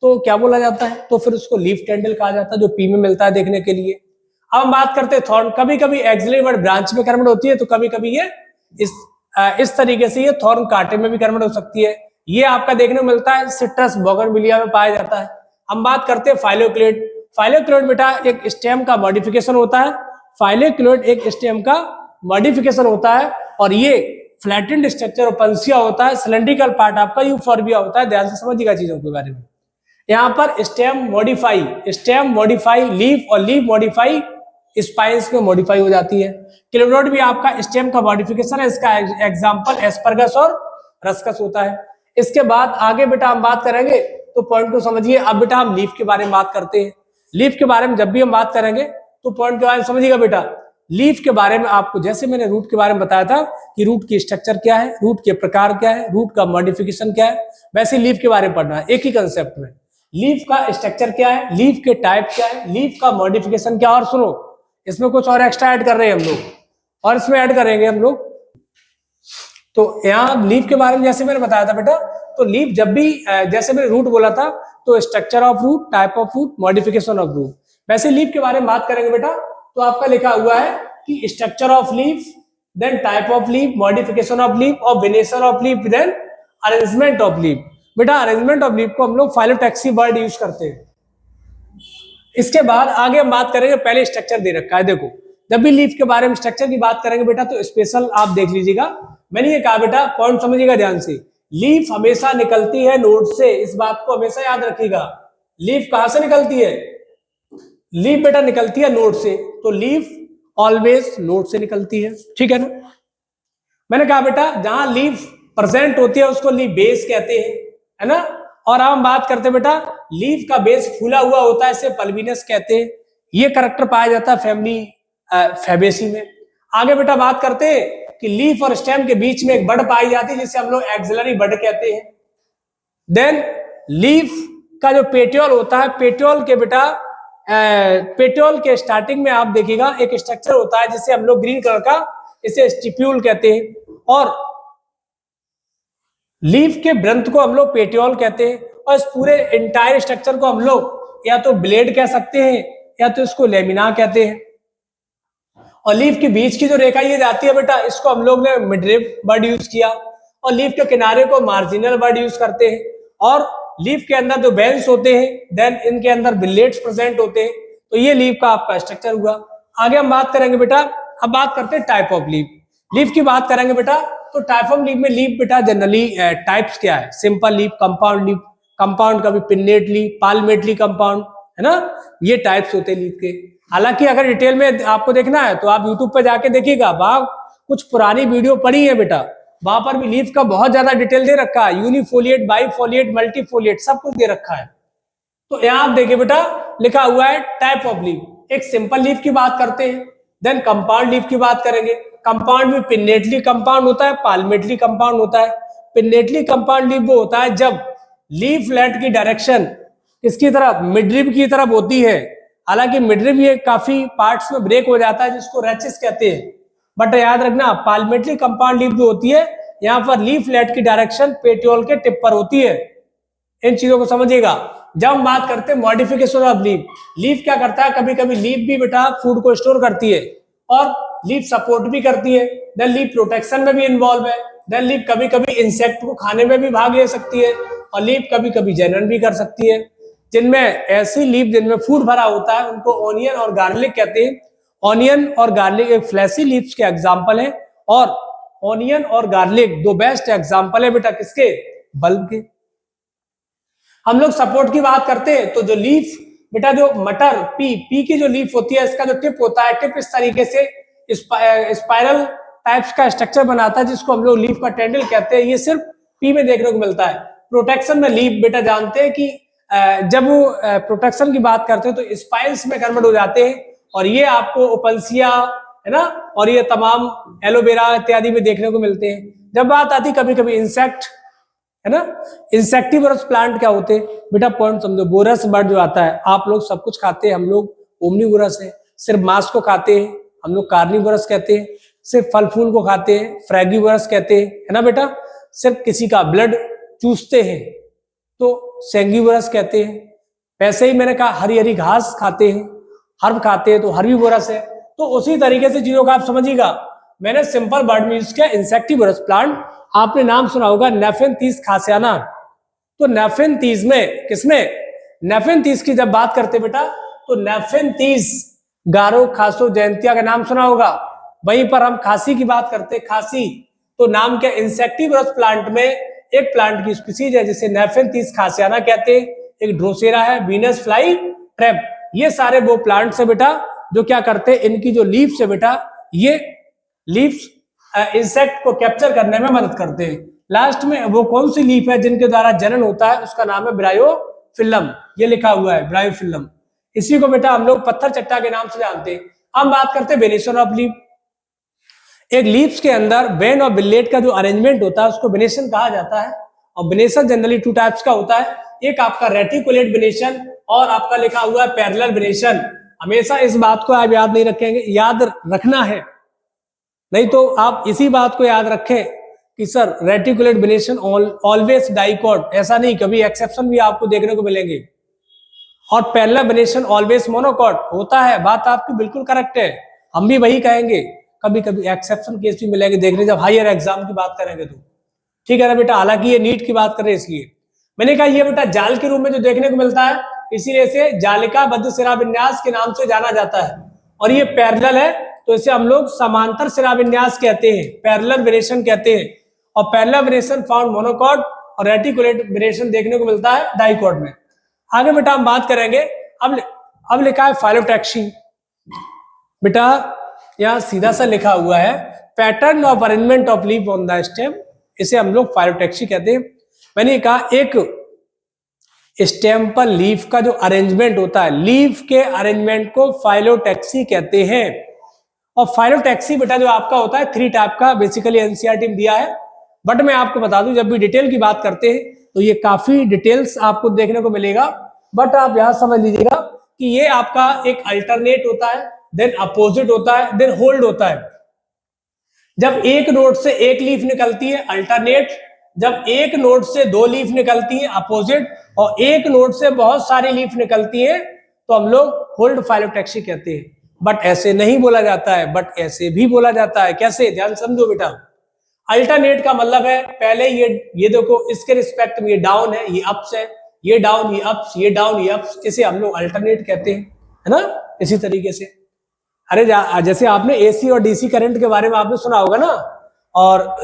तो क्या बोला जाता है, तो फिर उसको लीफ टेंडल कहा जाता है, जो पी में मिलता है देखने के लिए। अब हम बात करते हैं थॉर्न। कभी कभी एक्सिलरी बड ब्रांच में कन्वर्ट होती है तो कभी कभी ये इस तरीके से ये थॉर्न कांटे में भी कन्वर्ट हो सकती है। ये आपका देखने को मिलता है सिट्रस बोगनविलिया में पाया जाता है। हम बात करते हैं फाइलोक्लोइड। फाइलोक्लोइड बेटा एक स्टेम का मॉडिफिकेशन होता है। फाइलोक्लोइड एक स्टेम का मॉडिफिकेशन होता है और ये फ्लैटेंड स्ट्रक्चर ओपनसिया होता है। सिलेंड्रिकल पार्ट आपका यूफोर्बिया होता है। ध्यान से समझिएगा चीजों के बारे में। यहाँ पर स्टेम मॉडिफाई लीफ और लीफ मॉडिफाई स्पाइन्स में मॉडिफाई हो जाती है। क्लेडोड भी आपका स्टेम का मॉडिफिकेशन है। इसका एग्जांपल एस्परगस और रस्कस होता है। इसके बाद आगे बेटा हम बात करेंगे तो पॉइंट को समझिए। अब बेटा हम लीफ के बारे में बात करते हैं। लीफ के बारे में जब भी हम बात करेंगे तो पॉइंट के बारे में समझिएगा बेटा। लीफ के बारे में आपको जैसे मैंने रूट के बारे में बताया था कि रूट की स्ट्रक्चर क्या है, रूट के प्रकार क्या है, रूट का मॉडिफिकेशन क्या है, वैसे लीफ के बारे में पढ़ना है एक ही कंसेप्ट में। लीफ का स्ट्रक्चर क्या है, लीफ के टाइप क्या है, लीफ का मॉडिफिकेशन क्या है। और सुनो, इसमें कुछ और एक्स्ट्रा ऐड कर रहे हैं हम लोग, और इसमें ऐड करेंगे हम लोग। तो यहाँ लीफ के बारे में जैसे मैंने बताया था बेटा, तो लीफ जब भी जैसे मैंने रूट बोला था तो structure of root, type of root, modification of root. वैसे लीफ के बारे में बात करेंगे बेटा तो आपका लिखा हुआ है कि structure of leaf, then type of leaf, modification of leaf और venation of leaf, then arrangement of leaf. बेटा अरेंजमेंट ऑफ लीफ को हम लोग फाइलोटैक्सी वर्ड यूज करते हैं। इसके बाद आगे हम बात करेंगे, पहले स्ट्रक्चर दे रखा है। देखो जब भी लीफ के बारे में स्ट्रक्चर की बात करेंगे बेटा तो स्पेशल आप देख लीजिएगा। मैंने ये कहा बेटा, पॉइंट समझिएगा ध्यान से, लीफ हमेशा निकलती है नोड से। इस बात को हमेशा याद रखिएगा। लीफ कहां से निकलती है? लीफ बेटा निकलती है नोड से। तो लीफ ऑलवेज नोड से निकलती है, ठीक है ना। मैंने कहा बेटा जहां लीफ प्रेजेंट होती है उसको लीफ बेस कहते हैं, है ना। और अब हम बात करते हैं बेटा, लीफ का बेस फूला हुआ होता है, इसे पल्बिनस कहते हैं। ये करैक्टर पाया जाता है फैमिली फैबेसी में। आगे बेटा बात करते हैं कि लीफ और स्टेम के बीच में एक बड पाई जाती है जिसे हम लोग एक्सिलरी बड कहते हैं। देन लीफ का जो पेटियोल होता है, पेटियोल के बेटा पेटियोल के स्टार्टिंग में आप देखिएगा एक स्ट्रक्चर होता है जिसे हम लोग ग्रीन कलर का, इसे स्टिप्यूल कहते हैं। और लीफ के ब्रंथ को हम लोग पेटियोल कहते हैं। और इस पूरे इंटायर स्ट्रक्चर को हम लोग या तो ब्लेड कह सकते हैं या तो इसको लेमिना कहते हैं। और लीफ के बीच की जो रेखा ये जाती है बेटा, इसको हम लोग ने मिडरिप वर्ड यूज किया। और लीफ के किनारे को मार्जिनल वर्ड यूज करते हैं। और लीफ के अंदर जो बेंस होते हैं, देन इनके अंदर बिलेट्स प्रेजेंट होते हैं। तो ये लीफ का आपका स्ट्रक्चर हुआ। आगे हम बात करेंगे बेटा, अब बात करते हैं टाइप ऑफ लीफ। लीफ की बात करेंगे बेटा तो टाइप ऑफ लीफ में लीफ बेटा जनरली टाइप्स क्या है? Simple leaf, compound leaf, compound कभी पिन्नेट लीफ, पाल्मेटली कंपाउंड, है ना। ये टाइप्स होते हैं लीफ के। हालांकि अगर डिटेल में आपको देखना है तो आप यूट्यूब पे जाके देखिएगा, वहां कुछ पुरानी वीडियो पड़ी है बेटा, वहां पर भी लीफ का बहुत ज्यादा डिटेल दे रखा है। यूनिफोलिएट, बाईफोलिएट, मल्टीफोलिएट सब कुछ दे रखा है। तो यहाँ आप देखिए बेटा लिखा हुआ है टाइप ऑफ लीफ। एक सिंपल लीफ की बात करते हैं, देन कंपाउंड लीफ की बात करेंगे। कंपाउंड में पिन्नेटली कंपाउंड होता है, पाल्मेटली कंपाउंड होता है। पिन्नेटली कंपाउंड लीफ वो होता है जब लीफ लेट की डायरेक्शन किसकी तरफ? मिडरिब की तरफ होती है। हालांकि मिडरिब ये काफी पार्ट्स में ब्रेक हो जाता है जिसको रैचेस कहते हैं। बट याद रखना पाल्मेटली कंपाउंड लीफ जो होती है, यहाँ पर लीफ लेट की डायरेक्शन पेटियोल के टिप पर होती है। इन चीजों को समझिएगा। जब हम बात करते हैं मॉडिफिकेशन ऑफ लीफ, लीफ क्या करता है, कभी कभी लीफ भी बेटा फूड को स्टोर करती है और लीफ सपोर्ट भी करती है। देन लीफ प्रोटेक्शन में भी इन्वॉल्व है। देन लीफ कभी कभी इंसेक्ट को खाने में भी भाग ले सकती है। और लीफ कभी कभी जनन भी कर सकती है। जिनमें ऐसी लीफ जिनमें फूड भरा होता है उनको ऑनियन और गार्लिक कहते हैं। ऑनियन और गार्लिक एक फ्लैशी लीव्स के एग्जाम्पल है। और ऑनियन और गार्लिक दो बेस्ट एग्जाम्पल है बेटा किसके? बल्ब के। हम लोग सपोर्ट की बात करते हैं तो जो लीफ बेटा, जो मटर पी की जो लीफ होती है, इसका जो टिप होता है, टिप इस तरीके से स्पाइरल टाइप्स का स्ट्रक्चर बनाता है जिसको हम लोग लीफ का टेंडल कहते हैं। ये सिर्फ पी में देखने को मिलता है। प्रोटेक्शन में लीफ बेटा जानते हैं कि जब वो प्रोटेक्शन की बात करते हैं तो स्पाइस में कन्वर्ट हो जाते हैं, और ये आपको ओपल्सिया है ना, और ये तमाम एलोवेरा इत्यादि में देखने को मिलते हैं। जब बात आती कभी कभी इंसेक्ट है ना, इंसेक्टिवरस प्लांट क्या होते हैं बेटा, पॉइंट समझो। बोरस बर्ड जो आता है, आप लोग सब कुछ खाते हैं, हम लोग ओमनीवोरस है, सिर्फ मांस को खाते हैं, हम लोग कार्निवोरस कहते हैं, सिर्फ फल फूल को खाते हैं फ्रैगिवोरस कहते हैं, है ना बेटा, सिर्फ किसी का ब्लड चूसते हैं तो सेंगिवोरस कहते हैं। वैसे ही मैंने कहा हरी हरी घास खाते हैं, हर्ब खाते हैं तो हर्बीवोरस है। तो उसी तरीके से चीजों का आप समझिएगा। मैंने सिंपल वर्ड में यूज किया इंसेक्टिवोरस प्लांट। आपने नाम सुना होगा नेफेंथीस खासियाना। तो नेफेंथीस में किसमें, नेफेंथीस की जब बात करते बेटा तो नेफेंथीस गारो खासो जयंतिया का नाम सुना होगा। वहीं पर हम खांसी की बात करते, खांसी तो नाम क्या, इंसेक्टिवोरस प्लांट में एक प्लांट की स्पीसीज है जिसे नेफेंथीस खासियाना कहते हैं, एक ड्रोसेरा है, वीनस फ्लाई ट्रैप। ये सारे वो प्लांट्स है बेटा जो क्या करते हैं, इनकी जो लीव्स है बेटा, ये लीव्स इंसेक्ट को कैप्चर करने में मदद करते हैं। लास्ट में वो कौन सी लीफ है जिनके द्वारा जनन होता है, उसका नाम है ब्रायोफिल्लम। ये लिखा हुआ है ब्रायोफिल्लम। इसी को बेटा हम लोग पत्थर चट्टा के नाम से जानते हैं। हम बात करते हैं वेनेशन ऑफ लीफ। एक लीव्स के अंदर वेन और बिलेट का जो अरेंजमेंट होता है उसको वेनेशन कहा जाता है। और वेनेशन जनरली 2 टाइप्स का होता है, एक आपका रेटिकुलेट वेनेशन और आपका लिखा हुआ है पैरेलल वेनेशन। हमेशा इस बात को आप याद नहीं रखेंगे, याद रखना है, नहीं तो आप इसी बात को याद रखें कि sir reticulate venation always dicot, ऐसा नहीं, कभी एक्सेप्शन भी आपको देखने को मिलेंगे। और पैरेलल वेनेशन ऑलवेज मोनोकॉट होता है। बात आपकी बिल्कुल करेक्ट है, हम भी वही कहेंगे। कभी कभी एक्सेप्शन केस भी मिलेंगे देखने जब हायर एग्जाम की बात करेंगे तो, ठीक है ना बेटा। हालांकि ये नीट की बात कर रहे हैं इसलिए मैंने कहा ये बेटा जाल के रूप में जो देखने को मिलता है, इसीलिए इसे जालिका बद्ध सिरा विन्यास के नाम से जाना जाता है। और ये पैरेलल है तो इसे हम लोग समांतर सिरा विन्यास कहते हैं, पैरेलल वेनेशन कहते हैं। और पैरेलल वेनेशन फाउंड मोनोकॉट और रेटिकुलेट वेनेशन देखने को मिलता है डाइकॉट में। आगे बेटा हम बात करेंगे, अब लिखा है फाइलोटैक्सी। बेटा यहाँ सीधा सा लिखा हुआ है pattern of arrangement of leaf on the stem, इसे हम लोग फाइलोटैक्सी कहते हैं। मैंने कहा एक स्टेम पर लीफ का जो अरेंजमेंट होता है, लीफ के अरेंजमेंट को फाइलोटैक्सी कहते हैं। और फाइलोटैक्सी बेटा जो आपका होता है 3 टाइप का, बेसिकली एनसीईआरटी में दिया है। बट मैं आपको बता दूं जब भी डिटेल की बात करते हैं तो ये काफी डिटेल्स आपको देखने को मिलेगा। बट आप यहां समझ लीजिएगा कि ये आपका एक अल्टरनेट होता है, देन अपोजिट होता है, देन होल्ड होता है। जब एक नोड से एक लीफ निकलती है अल्टरनेट, जब एक नोड से 2 लीफ निकलती है अपोजिट, और एक नोड से बहुत सारी लीफ निकलती है तो हम लोग होल्ड फाइलोटैक्सी कहते हैं। बट ऐसे नहीं बोला जाता है, बट ऐसे भी बोला जाता है। कैसे, ध्यान समझो बेटा। अल्टरनेट का मतलब है पहले ये देखो इसके रिस्पेक्ट में ये डाउन है, ये अप्स है, ये डाउन, ये अप्स, ये डाउन, ये अप्स, इसे हम लोग अल्टरनेट कहते हैं, है ना। इसी तरीके से अरे जैसे आपने एसी और डीसी करंट के बारे में आपने सुना होगा ना, और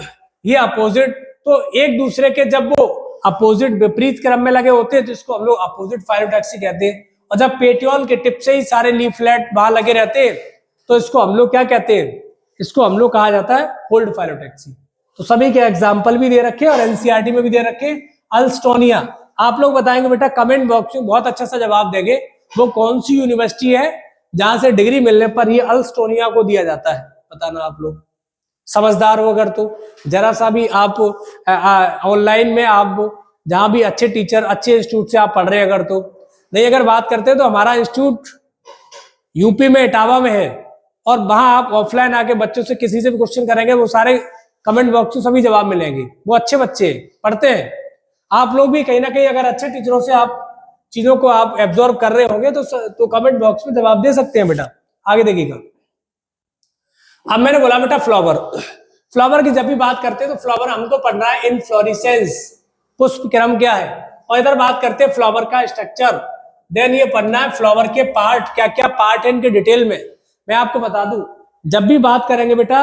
ये अपोजिट, तो एक दूसरे के जब वो अपोजिट विपरीत क्रम में लगे होते हैं तो इसको हम लोग अपोजिट फाइलोटैक्सी कहते हैं। और जब पेटियोल के टिप से ही सारे लीफलेट वहां लगे रहते हैं तो इसको हम लोग क्या कहते हैं, इसको हम लोग कहा जाता है होल्ड फाइलोटैक्सी। तो सभी के एग्जाम्पल भी दे रखे और एनसीईआरटी में भी दे रखे। अल्स्टोनिया, आप लोग बताएंगे बेटा कमेंट बॉक्स में, बहुत अच्छा सा जवाब देंगे, वो कौन सी यूनिवर्सिटी है जहां से डिग्री मिलने पर ये अल्स्टोनिया को दिया जाता है, बताना आप लोग। समझदार हो अगर तो जरा सा भी आप ऑनलाइन में आप जहां भी अच्छे टीचर अच्छे इंस्टीट्यूट से आप पढ़ रहे हैं अगर तो, नहीं अगर बात करते हैं तो हमारा इंस्टीट्यूट यूपी में इटावा में है, और वहां आप ऑफलाइन आके बच्चों से किसी से भी क्वेश्चन करेंगे वो सारे कमेंट बॉक्स में सभी जवाब मिलेंगे। वो अच्छे बच्चे पढ़ते हैं। आप लोग भी कहीं ना कहीं अगर अच्छे टीचरों से आप चीजों को आप एब्जॉर्ब कर रहे होंगे तो कमेंट बॉक्स में जवाब दे सकते हैं बेटा। आगे देखिएगा, अब मैंने बोला बेटा फ्लावर की जब भी बात करते हैं तो फ्लावर हमको पढ़ना है इनफ्लोरेसेंस, पुष्प क्रम क्या है, और इधर बात करते हैं फ्लावर का स्ट्रक्चर। देन ये पढ़ना है फ्लावर के पार्ट, क्या क्या पार्ट है इनके डिटेल में। मैं आपको बता दूं जब भी बात करेंगे बेटा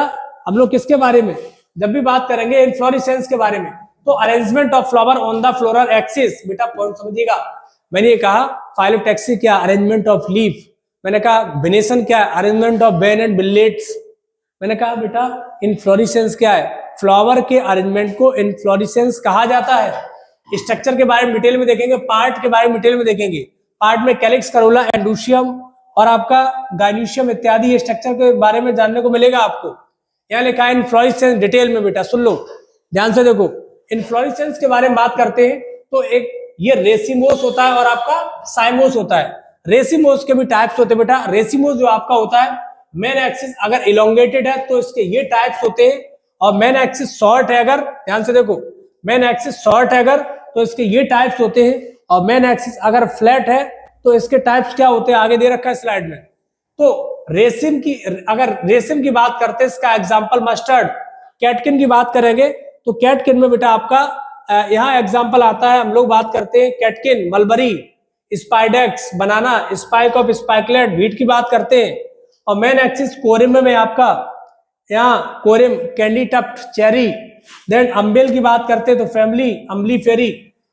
हम लोग किसके बारे में, जब भी बात करेंगे इनफ्लोरेसेंस के बारे में, तो arrangement of flower on the floral axis, बेटा पॉइंट समझिएगा। मैंने ये कहा फाइलोटैक्सी क्या, अरेंजमेंट ऑफ लीफ। मैंने कहा वेनेशन क्या, arrangement of when and billets. मैंने कहा बेटा इनफ्लोरेसेंस क्या है, फ्लावर के अरेंजमेंट को इनफ्लोरेसेंस कहा जाता है। स्ट्रक्चर के बारे में डिटेल में देखेंगे, पार्ट के बारे में डिटेल में देखेंगे। पार्ट में कैलिक्स, करोला, एंड्रोशियम और आपका गाइनोशियम इत्यादि ये स्ट्रक्चर के बारे में जानने को मिलेगा आपको। यहाँ लिखा है इन्फ्लोरेसेंस, डिटेल में बेटा सुन लो ध्यान से देखो। इन्फ्लोरेसेंस के बारे में बात करते हैं तो एक ये रेसिमोस होता है और आपका साइमोस होता है। रेसिमोस के भी टाइप्स होते हैं बेटा। रेसिमोस जो आपका होता है मेन एक्सिस अगर इलोंगेटेड है तो इसके ये टाइप्स होते हैं, और मेन एक्सिस शॉर्ट है अगर, ध्यान से देखो, मेन एक्सिस शॉर्ट है अगर तो इसके ये टाइप्स होते हैं, और मेन एक्सिस अगर फ्लैट है तो इसके टाइप्स क्या होते हैं आगे दे रखा है स्लाइड में। तो रेसिम की, अगर रेसिम की बात करते हैं इसका एग्जांपल मस्टर्ड। कैटकिन की बात करेंगे तो कैटकिन में बेटा आपका यहाँ एग्जांपल आता है, हम लोग बात करते हैं catkin, mulberry, spadix, banana, spike of spikelet, wheat की बात करते हैं। और मेन एक्सिस कोरिम में आपका यहाँ corymb, candytuft, cherry. Then umbel की बात करते हैं तो फैमिली, अम्बली फेरी।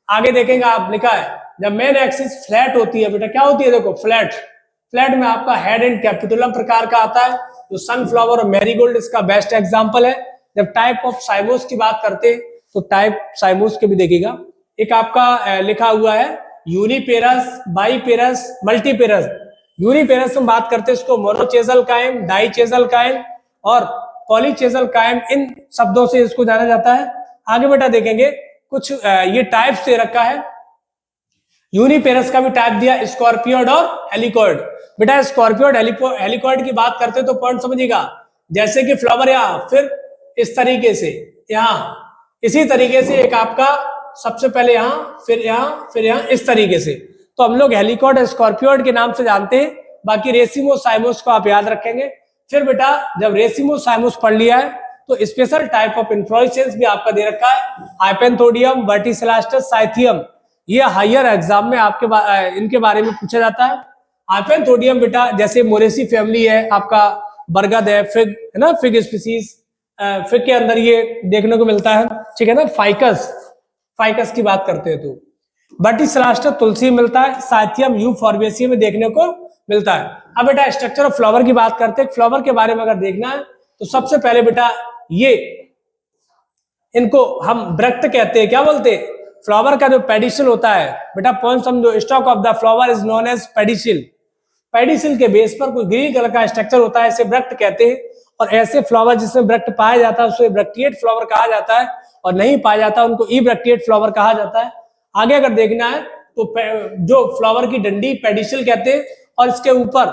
आगे देखेंगे आप लिखा है जब मेन एक्सिस फ्लैट होती है बेटा, क्या होती है देखो फ्लैट, फ्लैट में आपका हेड एंड कैपिटुलम प्रकार का आता है, जो सनफ्लावर और मैरीगोल्ड इसका बेस्ट एग्जांपल है। जब टाइप ऑफ साइमोस की बात करते हैं तो टाइप साइमोस के भी देखिएगा। एक आपका लिखा हुआ है यूनिपेरस, बाईपेरस, मल्टीपेरस। यूनिपेरस में बात करते हैं इसको मोनोचेजल कायम, डाइचेजल कायम और पॉलीचेजल कायम, इन शब्दों से इसको जाना जाता है। आगे बेटा देखेंगे कुछ ये टाइप्स दे रखा है। यूनिपेरस का भी टाइप दिया, स्कॉर्पियोड और हेलिकॉइड। बेटा स्कॉर्पियोड हेलिकॉइड की बात करते तो पॉइंट समझिएगा, जैसे कि फ्लावर यहाँ, फिर इस तरीके से यहाँ, इसी तरीके से एक आपका सबसे पहले यहाँ, फिर यहाँ, फिर यहाँ, इस तरीके से। तो हम लोग हेलिकॉइड स्कॉर्पियोड के नाम से जानते हैं। बाकी रेसिमो साइमोस को आप याद रखेंगे। फिर बेटा जब रेसिमो साइमोस पढ़ लिया है तो स्पेशल टाइप ऑफ इन्फ्लोरेसेंस भी आपका दे रखा है, हाइपेंथोडियम, वर्टिसिलास्टस, साइथियम। ये हायर एग्जाम में आपके इनके बारे में पूछा जाता है। हाइपेंथोडियम बेटा जैसे मोरेसी फैमिली है आपका, बरगद है, फिग है ना, फिग स्पीसीज, फिग के अंदर ये देखने को मिलता है, ठीक है ना। फाइकस, फाइकस की बात करते हैं तो वर्टिसिलास्टस तुलसी मिलता है, साइथियम यूफॉर्बिएसी में देखने को मिलता है। अब बेटा स्ट्रक्चर ऑफ फ्लावर की बात करते हैं। फ्लावर के बारे में अगर देखना है तो सबसे पहले बेटा ये इनको हम वृक्त कहते हैं, क्या बोलते हैं, फ्लावर का जो पेडिसिल होता है बेटा, पॉइंट समझो, stalk of the flower is known as pedicel. Pedicel के बेस पर कोई ग्रीन कलर का स्ट्रक्चर होता है, इसे वृक्त कहते हैं। और ऐसे फ्लावर जिसमें वृक्त पाया जाता है उसे वृक्टिएट फ्लावर कहा जाता है, और नहीं पाया जाता उनको इवृक्टिएट फ्लावर कहा जाता है। आगे अगर देखना है तो जो फ्लावर की डंडी पेडिसिल कहते हैं, और इसके ऊपर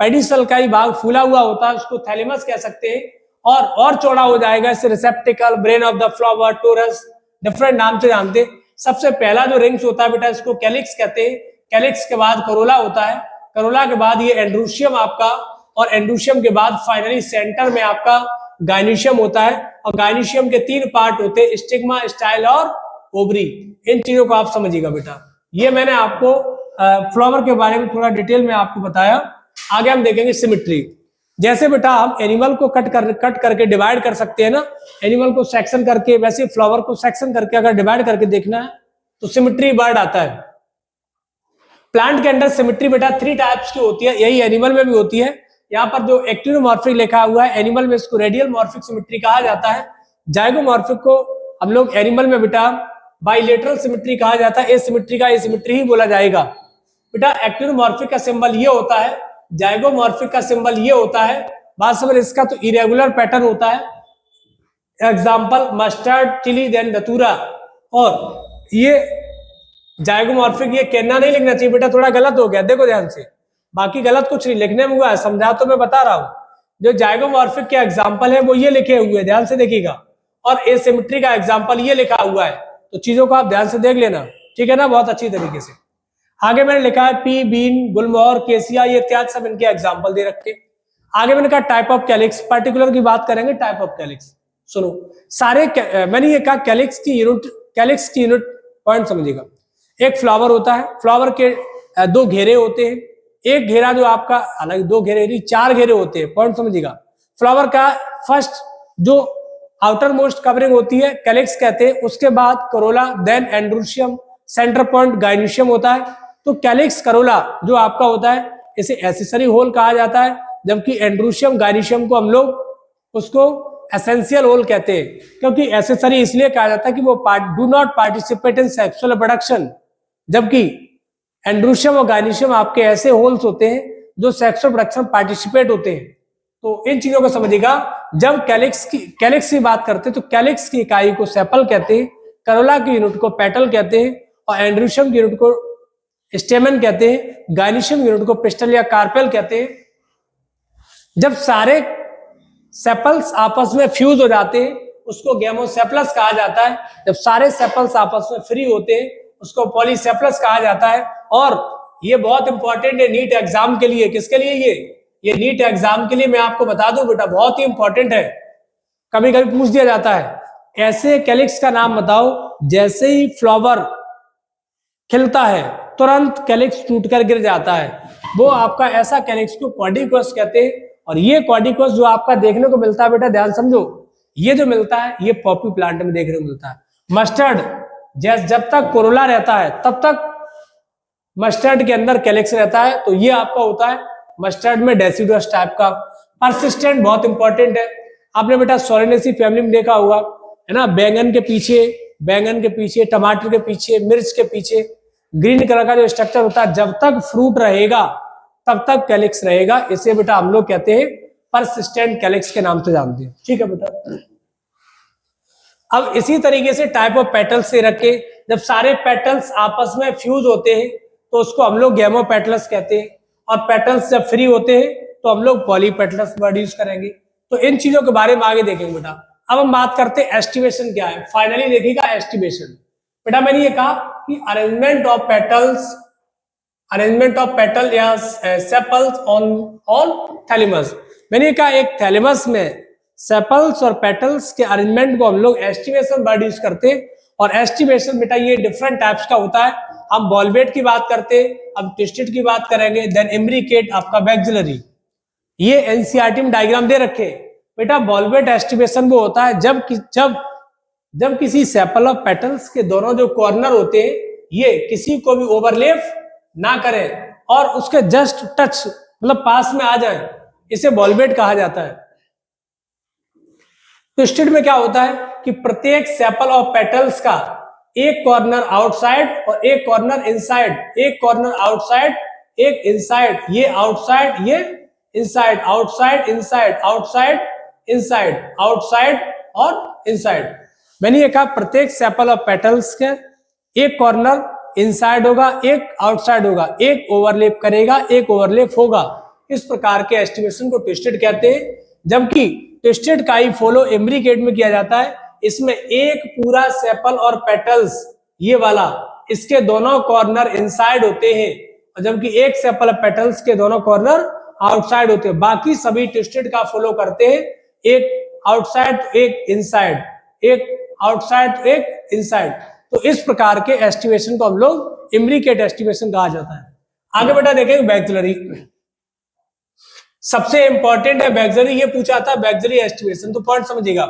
पेडिसल का ही भाग फूला हुआ होता है, उसको थैलेमस कह सकते हैं, और चौड़ा हो जाएगा, इसे receptacle, brain of the flower, torus, different नाम से जानते हैं। सबसे पहला जो रिंग्स होता है बेटा इसको कैलिक्स कहते हैं। कैलिक्स के बाद करोला होता है, करोला के बाद ये एंड्रोशियम आपका, और एंड्रोशियम के बाद फाइनली सेंटर में आपका गाइनोशियम होता है। और गाइनोशियम के 3 पार्ट होते हैं, स्टिग्मा, स्टाइल और ओवरी। इन चीजों को आप समझिएगा बेटा। ये मैंने आपको फ्लावर के बारे में थोड़ा डिटेल में आपको बताया। आगे हम देखेंगे सिमेट्री। जैसे बेटा हम एनिमल को कट करके डिवाइड कर सकते हैं ना, एनिमल को सेक्शन करके, वैसे फ्लावर को सेक्शन करके अगर डिवाइड करके देखना है तो सिमेट्री वर्ड आता है। प्लांट के अंदर सिमेट्री बेटा 3 टाइप्स की होती है, यही एनिमल में भी होती है। यहाँ पर जो एक्टिनोमॉर्फिक लिखा हुआ है, एनिमल में इसको रेडियल मॉर्फिक सिमेट्री कहा जाता है। जाइगोमॉर्फिक को हम लोग एनिमल में बेटा बाइलेटरल सिमेट्री कहा जाता है। एसिमेट्री का एसिमेट्री ही बोला जाएगा बेटा। एक्टिनोमॉर्फिक का सिंबल ये होता है, जाइगोमॉर्फिक का सिंबल ये होता है। बात समझ, इसका तो इरेगुलर पैटर्न होता है। Example mustard, chilli, then datura. और ये जाइगोमॉर्फिक, ये कहना नहीं लिखना चाहिए बेटा, थोड़ा गलत हो गया, देखो ध्यान से। बाकी गलत कुछ नहीं लिखने में हुआ है, समझा तो मैं बता रहा हूं। जो जाइगोमॉर्फिक के एग्जाम्पल है वो ये लिखे हुए हैं, ध्यान से देखिएगा। और एसिमेट्री का एग्जाम्पल ये लिखा हुआ है, तो चीजों को आप ध्यान से देख लेना, ठीक है ना, बहुत अच्छी तरीके से। आगे मैंने लिखा है पी, बीन, गुलमोहर, केसिया, ये इत्यादि सब इनके एग्जाम्पल दे रखे। आगे मैंने कहा टाइप ऑफ कैलिक्स, पर्टिकुलर की बात करेंगे। टाइप ऑफ कैलिक्स सुनो सारे, मैंने ये कहा कैलिक्स की यूनिट पॉइंट समझिएगा। एक फ्लावर होता है, फ्लावर के 2 घेरे होते हैं। एक घेरा जो आपका, हालांकि 2 घेरे नहीं 4 घेरे होते हैं, पॉइंट समझिएगा। फ्लावर का फर्स्ट जो आउटर मोस्ट कवरिंग होती है कैलिक्स कहते हैं, उसके बाद corolla, then androecium, centre point gynoecium होता है। तो कैलिक्स, करोला जो आपका होता है इसे एसेसरी होल कहा जाता है, जबकि एंड्रोशियम, गाइनोशियम को हम लोग उसको एसेंशियल होल कहते हैं, क्योंकि एसेसरी इसलिए कहा जाता है कि वो do not participate in sexual reproduction, जबकि एंड्रोशियम और गायनीशियम आपके ऐसे होल्स होते हैं जो सेक्सुअल रिप्रोडक्शन पार्टिसिपेट होते हैं। तो इन चीजों को समझिएगा। जब कैलिक्स की बात करते हैं तो कैलिक्स की इकाई को सेपल कहते हैं, करोला की यूनिट को पेटल कहते हैं, और एंड्रोशियम की यूनिट को स्टेमन कहते हैं, गायनीशियम यूनिट को पिस्टल या कार्पेल कहते हैं। जब सारे सेपल्स आपस में फ्यूज हो जाते हैं उसको गैमोसेपलस कहा जाता है। जब सारे सेपल्स आपस में फ्री होते हैं उसको पॉलीसेपलस कहा जाता है। और ये बहुत इंपॉर्टेंट है नीट एग्जाम के लिए। किसके लिए? ये नीट एग्जाम के लिए मैं आपको बता दूं बेटा, बहुत ही इंपॉर्टेंट है। कभी कभी पूछ दिया जाता है ऐसे कैलिक्स का नाम बताओ जैसे ही फ्लावर खिलता है तुरंत कैलिक्स टूटकर गिर जाता है, वो आपका ऐसा कैलिक्स को कॉर्डिकोस कहते हैं। और ये कॉर्डिकोस जो आपका देखने को मिलता है बेटा, ध्यान समझो, ये जो मिलता है ये पॉपी प्लांट में देखने को मिलता है। मस्टर्ड जब तक कोरोला रहता है तब तक मस्टर्ड के अंदर कैलिक्स रहता है, तो ये आपका होता है मस्टर्ड में डेसिडुअस टाइप का। परसिस्टेंट बहुत इंपॉर्टेंट है। आपने बेटा सोलेनेसी फैमिली में देखा होगा, है ना, बैंगन के पीछे, टमाटर के पीछे, मिर्च के पीछे ग्रीन कलर का जो स्ट्रक्चर होता है, जब तक फ्रूट रहेगा तब तक कैलिक्स रहेगा। इसे बेटा हम लोग कहते हैं परसिस्टेंट कैलिक्स के नाम से जानते हैं। ठीक है बेटा। अब इसी तरीके से टाइप ऑफ पेटल्स से रखे, जब सारे पेटल्स आपस में फ्यूज होते हैं तो उसको हम लोग गैमोपेटल्स कहते हैं, और पेटल्स जब फ्री होते हैं तो हम लोग पॉलीपेटल्स वर्ड यूज करेंगे। तो इन चीजों के बारे में आगे देखेंगे बेटा। अब हम बात करते हैं एस्टिमेशन क्या है। फाइनली देखिएगा एस्टिमेशन। बेटा मैंने ये कहा कि अरेंजमेंट ऑफ पेटल या सेपल्स ऑन थैलेमस। मैंने कहा एक थैलेमस में सेपल्स और पेटल्स के अरेंजमेंट को हम लोग एस्टिमेशन वर्ड यूज करते हैं। और एस्टिमेशन बेटा ये डिफरेंट टाइप्स का होता है। हम बॉलवेट की बात करते हैं, अब ट्विस्टेड की बात करेंगे, देन इम्ब्रिकेट, आपका वैक्सिलरी। ये एनसीईआरटी में डायग्राम दे रखे बेटा। बॉलवेट एस्टिमेशन वो होता है जब किसी सेपल ऑफ पेटल्स के दोनों जो कॉर्नर होते हैं ये किसी को भी ओवरलैप ना करें और उसके जस्ट टच मतलब पास में आ जाए, इसे बॉलवेट कहा जाता है। ट्विस्टेड में क्या होता है कि प्रत्येक सेपल ऑफ पेटल्स का एक कॉर्नर आउटसाइड और एक कॉर्नर इनसाइड, एक कॉर्नर आउटसाइड एक इनसाइड, ये आउटसाइड ये inside, outside inside, outside inside, outside और इनसाइड। मैंने ये कहा प्रत्येक सेपल ऑफ पेटल्स के एक कॉर्नर इनसाइड होगा, एक आउटसाइड होगा, एक ओवरलैप करेगा, एक ओवरलैप होगा। इस प्रकार के एस्टिमेशन को ट्विस्टेड कहते हैं। जबकि ट्विस्टेड का ही फॉलो इम्ब्रिकेट में किया जाता है। इसमें एक पूरा सेपल और पेटल्स ये वाला इसके दोनों कॉर्नर इनसाइड होते हैं, और जबकि एक सेपल और पेटल्स के दोनों कॉर्नर आउटसाइड होते हैं। बाकी सभी ट्विस्टेड का फॉलो करते हैं, एक आउटसाइड एक इनसाइड, एक आउटसाइड एक इनसाइड। तो इस प्रकार के एस्टिमेशन को हम लोग इम्ब्रिकेट एस्टिमेशन कहा जाता है। आगे बेटा देखेंगे वैक्सिलरी। सबसे इंपॉर्टेंट है वैक्सिलरी। ये पूछा था वैक्सिलरी एस्टिमेशन, तो पॉइंट समझिएगा।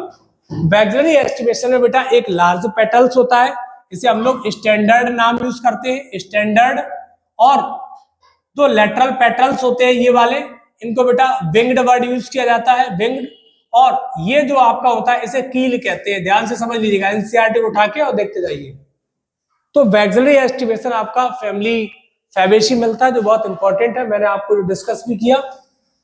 वैक्सिलरी एस्टिमेशन में बेटा एक लार्ज पेटल्स होता है, इसे हम लोग स्टैंडर्ड नाम यूज करते हैं, स्टैंडर्ड। और जो लेटरल पेटल्स होते हैं ये वाले, इनको बेटा विंग्ड वर्ड यूज किया जाता है, विंग्ड। और ये जो आपका होता है इसे कील कहते हैं। ध्यान से समझ लीजिएगा, एनसीईआरटी उठा के और देखते जाइए। तो वैक्सिलरी एस्टिमेशन आपका फैमिली फैबेसी मिलता है, जो बहुत इंपॉर्टेंट है, मैंने आपको डिस्कस भी किया।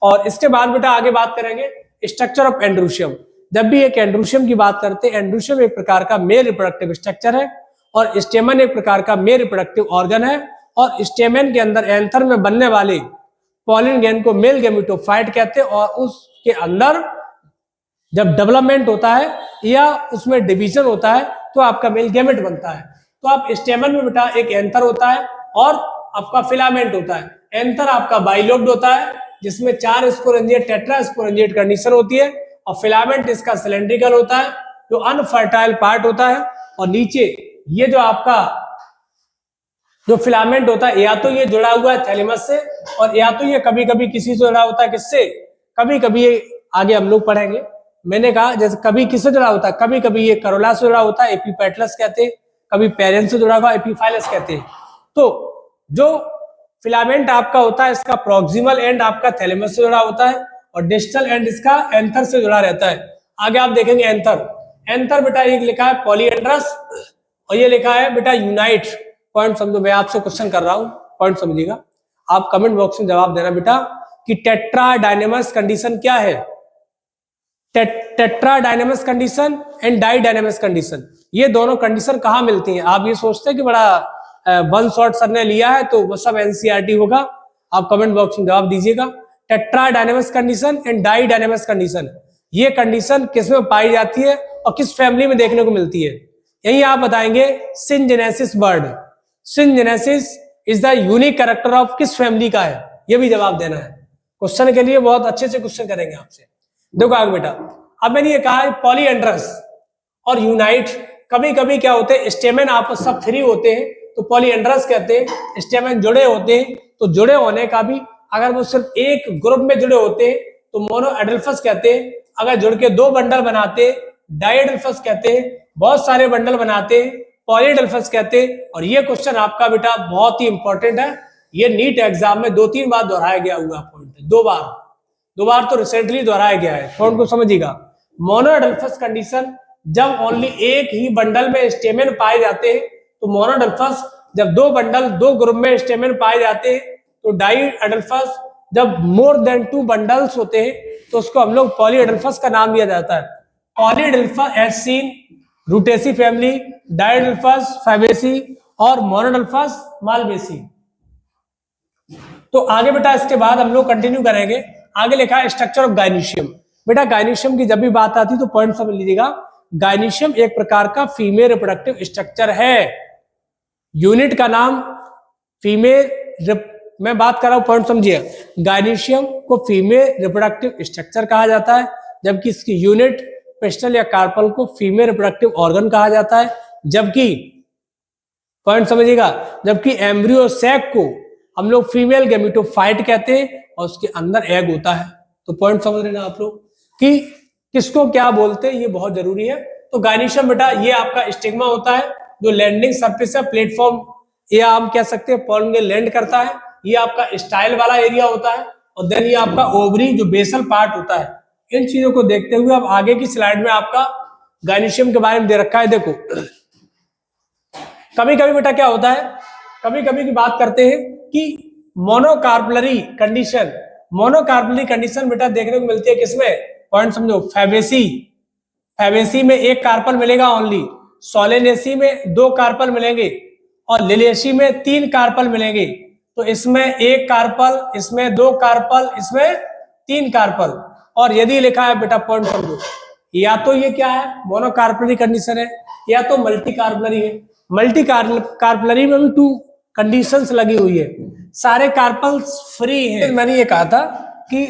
और इसके बाद बेटा आगे बात करेंगे स्ट्रक्चर ऑफ एंड्रोशियम। जब भी एक एंड्रोशियम की बात करते हैं, एंड्रोशियम एक प्रकार का मेल रिप्रोडक्टिव स्ट्रक्चर है और स्टेमन एक प्रकार का मेल रिप्रोडक्टिव ऑर्गन है। और स्टेमन के अंदर एंथर में बनने वाले पॉलिन ग्लैंड को मेल गैमेटोफाइट कहते हैं, और उसके अंदर जब डेवलपमेंट होता है या उसमें डिवीजन होता है तो आपका मेल गैमेट बनता है। तो आप स्टेमन में बेटा एक एंथर होता है और आपका फिलामेंट होता है। एंथर आपका बाइलोब्ड होता है जिसमें 4 स्पोरेंजिएट टेट्रा स्पोरेंजिएट कंडीशन होती है, और फिलामेंट इसका सिलेंड्रिकल होता है जो अनफर्टाइल पार्ट होता है। और नीचे ये जो आपका जो फिलामेंट होता है या तो ये जुड़ा हुआ है थैलेमस से, और या तो ये कभी कभी किसी से जुड़ा होता है, किससे, कभी कभी ये आगे हम लोग पढ़ेंगे। मैंने कहा जैसे कभी किससे जुड़ा होता है, कभी कभी ये करोला से जुड़ा होता है, एपीपेटलस कहते हैं, कभी पेरेंट से जुड़ा हुआ एपीफाइलस कहते हैं। तो जो फिलामेंट आपका होता है इसका प्रॉक्सिमल एंड आपका थैलेमस से जुड़ा होता है और डिस्टल एंड इसका एंथर से जुड़ा रहता है। आगे आप देखेंगे एंथर। एंथर बेटा ये लिखा है पॉलीएंड्रस और ये लिखा है बेटा यूनाइट। पॉइंट समझो, मैं आपसे क्वेश्चन कर रहा हूं, पॉइंट समझिएगा। आप कमेंट बॉक्स में जवाब देना बेटा कि टेट्रा डायनेमस कंडीशन क्या है। Tetradynamous condition and didynamous condition, ये दोनों कंडीशन कहाँ मिलती हैं? आप ये सोचते हैं कि बड़ा वन शॉट सर ने लिया है तो वो सब एनसीईआरटी होगा। आप कमेंट बॉक्स में जवाब दीजिएगा। Tetradynamous condition and didynamous condition, ये कंडीशन किस में पाई जाती है और किस फैमिली में देखने को मिलती है? यही आप बताएंगे syngenesis bird. Syngenesis is the unique character of किस फैमिली का है? ये भी जवाब देना है। क्वेश्चन के लिए बहुत अच्छे से क्वेश्चन करेंगे आपसे। देखो आगे बेटा, अब मैंने ये कहा पॉलीएंड्रस और यूनाइट, कभी कभी क्या होते हैं स्टेमेन आपस सब फ्री होते हैं तो पॉलीएंड्रस कहते हैं। स्टेमेन जुड़े होते हैं तो जुड़े होने का भी, अगर वो सिर्फ एक ग्रुप में जुड़े होते हैं तो मोनोएडल्फस कहते हैं। अगर जुड़ के दो बंडल बनाते डाइएडल्फस कहते हैं। बहुत सारे बंडल बनाते पॉलीएडल्फस कहते हैं। और ये क्वेश्चन आपका बेटा बहुत ही इंपॉर्टेंट है, ये नीट एग्जाम में 2-3 बार दोहराया गया हुआ पॉइंट, दो बार तो रिसेंटली दोहराया गया है। पॉइंट को समझिएगा। मोनोएडल्फस कंडीशन, जब ओनली एक ही बंडल में स्टेमेन पाए जाते हैं तो मोनोएडल्फस। जब दो बंडल दो ग्रुप में स्टेमेन पाए जाते हैं तो डाइएडल्फस। जब मोर देन 2 बंडल्स होते हैं तो उसको हम लोग पॉलीएडल्फस का नाम दिया जाता है। Polyadelphous as seen Rutaceae family, diadelphous Fabaceae और मोनोएडल्फस मालवेसी। तो आगे बेटा इसके बाद हम लोग कंटिन्यू करेंगे। आगे लिखा है स्ट्रक्चर ऑफ गायनीशियम। बेटा गायनीशियम की जब भी बात आती तो पॉइंट समझ लीजिएगा। गायनीशियम एक प्रकार का फीमेल रिप्रोडक्टिव स्ट्रक्चर है। यूनिट का नाम फीमेल, मैं बात कर रहा हूं पॉइंट समझिए। गायनीशियम को फीमेल रिप्रोडक्टिव स्ट्रक्चर कहा जाता है, जबकि इसकी यूनिट पेस्टल या कार्पल को फीमेल रिप्रोडक्टिव ऑर्गन कहा जाता है। जबकि पॉइंट समझिएगा, जबकि एम्ब्रियो सैक को हम लोग फीमेल गैमेटोफाइट कहते हैं और उसके अंदर एग होता है। तो पॉइंट समझ लेना आप लोग कि किसको क्या बोलते हैं, ये बहुत जरूरी है। तो गायनीशियम बेटा ये आपका स्टिग्मा होता है जो लैंडिंग सरफेस है, प्लेटफॉर्म या हम कह सकते हैं पॉलन में लैंड करता है। ये आपका स्टाइल वाला एरिया होता है। और देन ये आपका ओवरी जो बेसल पार्ट होता है। इन चीजों को देखते हुए अब आगे की स्लाइड में आपका गायनीशियम के बारे में दे रखा है। देखो कभी कभी बेटा क्या होता है, कभी कभी की बात करते हैं कि मोनोकार्पलरी कंडीशन। मोनोकार्पलरी कंडीशन बेटा देखने को मिलती है किसमें? पॉइंट समझो, फैबेसी। फैबेसी में एक कार्पल मिलेगा ओनली, सोलेनेसी में 2 कार्पल मिलेंगे और लिलियसी में 3 कार्पल मिलेंगे। तो इसमें 1 कार्पल, इसमें 2 कार्पल, इसमें 3 कार्पल। और यदि लिखा है बेटा पॉइंट समझो, या तो ये क्या है मोनोकार्पलरी कंडीशन है या तो मल्टी कार्पलरी है। मल्टी कार्पलरी में भी 2 कंडीशंस लगी हुई है, सारे कार्पल्स फ्री हैं। मैंने ये कहा था कि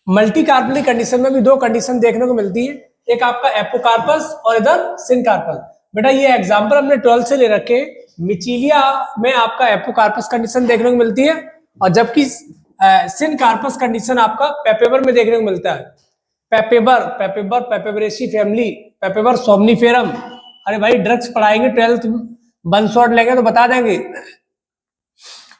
मल्टी कार्पलरी कंडीशन में भी 2 कंडीशन देखने को मिलती है, एक आपका एपोकार्पस और इधर सिनकार्पस। बेटा ये एग्जांपल हमने 12 से ले रखे। मिचिलिया में आपका एपोकार्पस कंडीशन देखने को मिलती है और जबकि सिनकार्पस कंडीशन आपका पेपेबर में देखने को मिलता है। पेपेबर पेपेबरेसी फैमिली, पेपेबर सोमनीफेरम। अरे भाई ड्रग्स पढ़ाएंगे 12th वन शॉट लेंगे तो बता देंगे।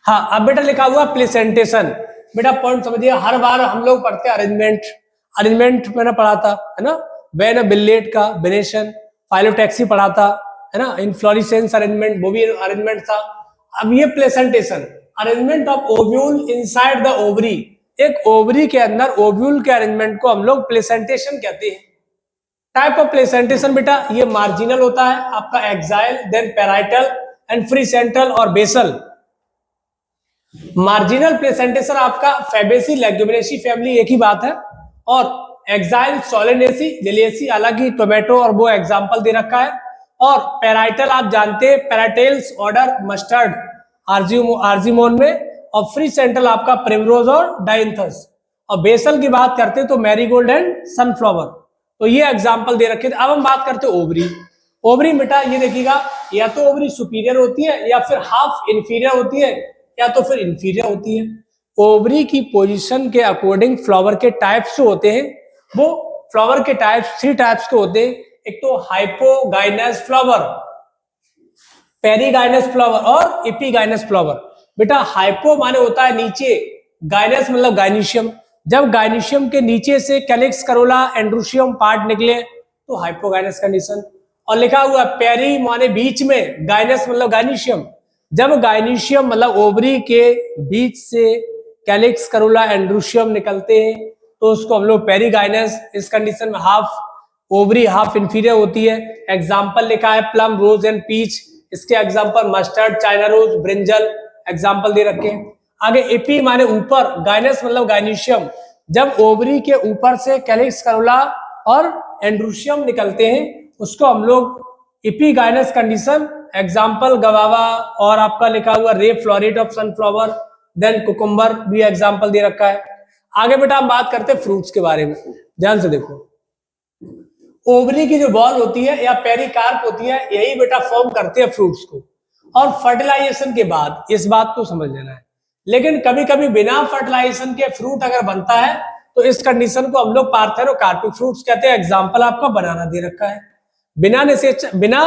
हाँ अब बेटा लिखा हुआ प्लेसेंटेशन। बेटा पॉइंट समझिए, हर बार हम लोग पढ़ते हैं अरेंजमेंट मैंने पढ़ा था है ना, वेन बिलेट का वेनेशन, फाइलोटैक्सी पढ़ा था है ना, इनफ्लोरेसेंस अरेंजमेंट वो भी अरेंजमेंट था। अब ये placentation, arrangement of ovule inside the ovary, एक ओवरी के अंदर ओव्यूल के अरेंजमेंट को हम लोग प्लेसेंटेशन कहते हैं। टाइप ऑफ प्लेसेंटेशन बेटा ये मार्जिनल होता है आपका, axile, then parietal and free central और बेसल। मार्जिनल प्लेसेंटेशन आपका फैबेसी लेग्यूमिनेसी फैमिली एक ही बात है, और एक्साइल सोलेनेसी लिलियसी अलग ही, टोमेटो और वो एग्जांपल दे रखा है। और पैराइटल आप जानते हैं पैराटेल्स ऑर्डर मस्टर्ड आर्जिमोन में, और फ्री सेंट्रल आपका प्रिमरोज और डायंथस। और बेसल की बात करते हैं तो मैरीगोल्ड एंड सनफ्लावर। तो ये एग्जांपल दे रखे थे। अब हम बात करते हैं ओवरी। ओवरी बेटा ये देखिएगा, या तो ओवरी सुपीरियर होती है या फिर हाफ इंफीरियर होती है या तो फिर इंफीरियर होती है। ओवरी की पोजीशन के अकॉर्डिंग फ्लावर के टाइप्स जो होते हैं, वो फ्लावर के टाइप्स 3 टाइप्स के होते हैं। एक तो हाइपोगाइनस फ्लावर, पेरीगाइनस फ्लावर और एपीगाइनस फ्लावर। बेटा हाइपो माने होता है नीचे, गाइनस मतलब गायनीशियम, जब गायनीशियम के नीचे से कैलिक्स करोला एंड्रोशियम पार्ट निकले तो हाइपोगाइनस कंडीशन। और लिखा हुआ पेरी माने बीच में, गाइनस मतलब गायनीशियम। जब गायनीशियम मतलब ओवरी के बीच से कैलिक्स करोला एंड्रोशियम निकलते हैं तो उसको हम लोग पेरीगाइनस। इस कंडीशन में हाफ ओवरी हाफ इंफीरियर होती है। एग्जाम्पल लिखा है प्लम, रोज एंड पीच। इसके example mustard, China rose, brinjal example दे रखे हैं। आगे एपी माने ऊपर, गाइनस मतलब गायनीशियम। जब ओवरी के ऊपर से कैलिक्स करोला और एंड्रोशियम निकलते हैं उसको हम लोग एपीगाइनस कंडीशन। एग्जाम्पल गवावा और आपका लिखा हुआ ray floret of sunflower, then cucumber भी एग्जाम्पल दे रखा है। आगे बेटा हम बात करते हैं फ्रूट्स के बारे में, ध्यान से देखो। ओवरी की जो बॉल होती है या पेरिकार्प होती है, यही बेटा फॉर्म करते हैं फ्रूट्स को। और फर्टिलाइजेशन के बाद, इस बात को समझ लेना है, लेकिन कभी कभी बिना फर्टिलाइजेशन के फ्रूट अगर बनता है तो इस कंडीशन को हम लोग पार्थेनोकार्पिक फ्रूट्स कहते हैं। एग्जाम्पल आपका बनाना दे रखा है। बिना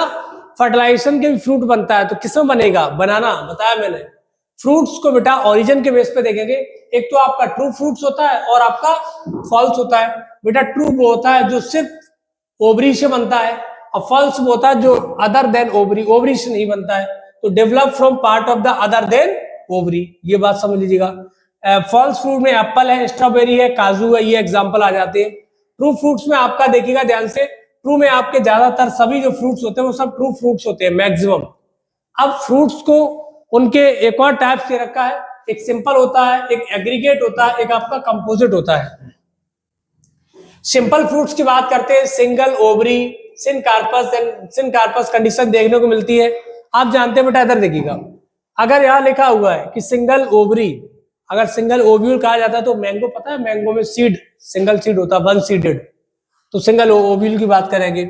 फर्टिलाइजेशन के भी फ्रूट बनता है तो किसमें बनेगा? बनाना, बताया मैंने। फ्रूट्स को बेटा ओरिजिन के बेस पे देखेंगे। एक तो आपका ट्रू फ्रूट्स होता है और आपका फॉल्स होता है। बेटा ट्रू वो होता है जो सिर्फ ओवरी से बनता है, और फॉल्स वो होता है जो अदर देन ओवरी, ओवरी से नहीं बनता है। तो develop from part of the other than ovary, ये बात समझ लीजिएगा। फॉल्स फ्रूट में एप्पल है, स्ट्रॉबेरी है, काजू है, ये एग्जाम्पल आ जाते हैं। ट्रू फ्रूट्स में आपका देखिएगा ध्यान से, ट्रू में आपके ज्यादातर सभी जो फ्रूट्स होते हैं वो सब ट्रू फ्रूट्स होते हैं मैक्सिमम। अब फ्रूट्स को उनके एक और टाइप से रखा है, एक सिंपल होता है, एक एग्रीगेट होता है, एक आपका कंपोजिट होता है। सिंपल फ्रूट्स की बात करते हैं, सिंगल ओवरी, सिनकार्पस कंडीशन देखने को मिलती है। आप जानते हैं बेटा, इधर देखिएगा, अगर यहाँ लिखा हुआ है कि सिंगल ओवरी, अगर सिंगल ओव्यूल कहा जाता है तो मैंगो, पता है मैंगो में सीड सिंगल सीड होता है, वन सीडेड, तो सिंगल ओव्यूल की बात करेंगे।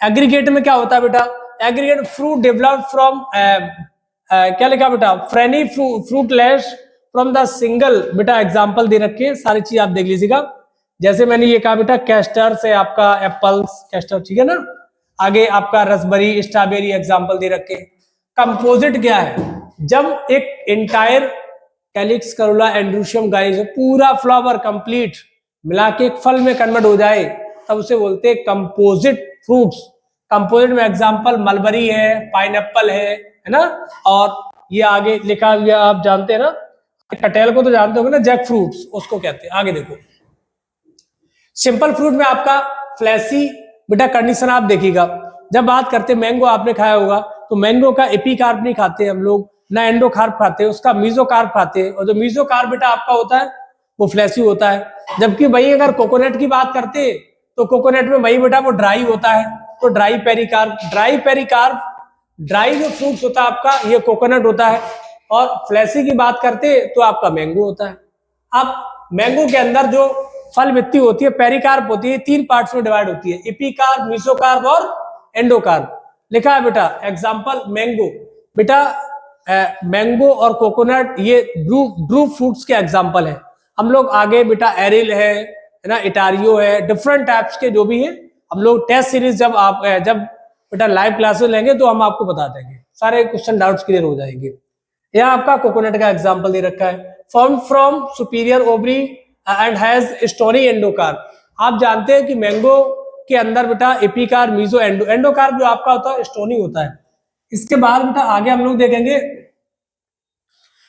एग्रीगेट में क्या होता है बेटा? एग्रीगेट फ्रूट डेवलप फ्रॉम क्या लिखा बेटा? Freny fruitless from the single, बेटा एग्जांपल दे रखे हैं, सारी चीज आप देख लीजिएगा। जैसे मैंने ये कहा बेटा, कैस्टर से आपका एप्पल्स, कैस्टर ठीक है ना। आगे आपका रसबेरी, स्ट्रॉबेरी एग्जांपल दे रखे हैं। कंपोजिट क्या है? जब एक entire calyx corolla androecium guys पूरा फ्लावर कंप्लीट मिला के एक फल में कन्वर्ट हो जाए तब उसे बोलते हैं कंपोजिट फ्रूट्स। कंपोजिट में एग्जांपल मलबरी है, पाइनएप्पल है ना। और ये आगे लिखा हुआ आप जानते हैं ना, कटहल को तो जानते होंगे ना, जैक फ्रूट्स उसको कहते हैं। आगे देखो, सिंपल फ्रूट में आपका फ्लैसी बेटा कंडीशन आप देखिएगा। जब बात करते हैं मैंगो, आपने खाया होगा, तो मैंगो का एपीकार्प नहीं खाते हम लोग, ना एंडोकार्प खाते हैं, उसका मीजोकार्प खाते हैं। और जो मीजोकार्प बेटा आपका होता है वो फ्लैसी होता है। जबकि वही अगर कोकोनट की बात करते हैं तो कोकोनट में वही बेटा वो ड्राई होता है, तो ड्राई पेरिकार्प, ड्राई जो फ्रूट्स होता है आपका, ये कोकोनट होता है। और फ्लैसी की बात करते हैं तो आपका मैंगो होता है। अब मैंगो के अंदर जो फल वित्ती होती है, पेरिकार्प होती है, 3 पार्ट्स में डिवाइड होती है, एपीकार्प, मीसोकार्प और एंडोकार्प। लिखा है बेटा एग्जांपल मैंगो, बेटा मैंगो और कोकोनट ये ड्रू फ्रूट्स के एग्जांपल है। हम लोग आगे बेटा एरिल है ना, इटारियो है, डिफरेंट टाइप्स के जो भी है हम लोग टेस्ट सीरीज जब बेटा लाइव क्लासेस लेंगे तो हम आपको बता देंगे, सारे क्वेश्चन डाउट्स क्लियर हो जाएंगे। यह आपका कोकोनट का एग्जांपल दे रखा है, form from superior ovary and has stony endocarp. आप जानते हैं कि मैंगो के अंदर बेटा एपीकार्प, मीजो, एंडोकार्प जो आपका होता है स्टोनी होता है। इसके बाद बेटा आगे हम लोग देखेंगे,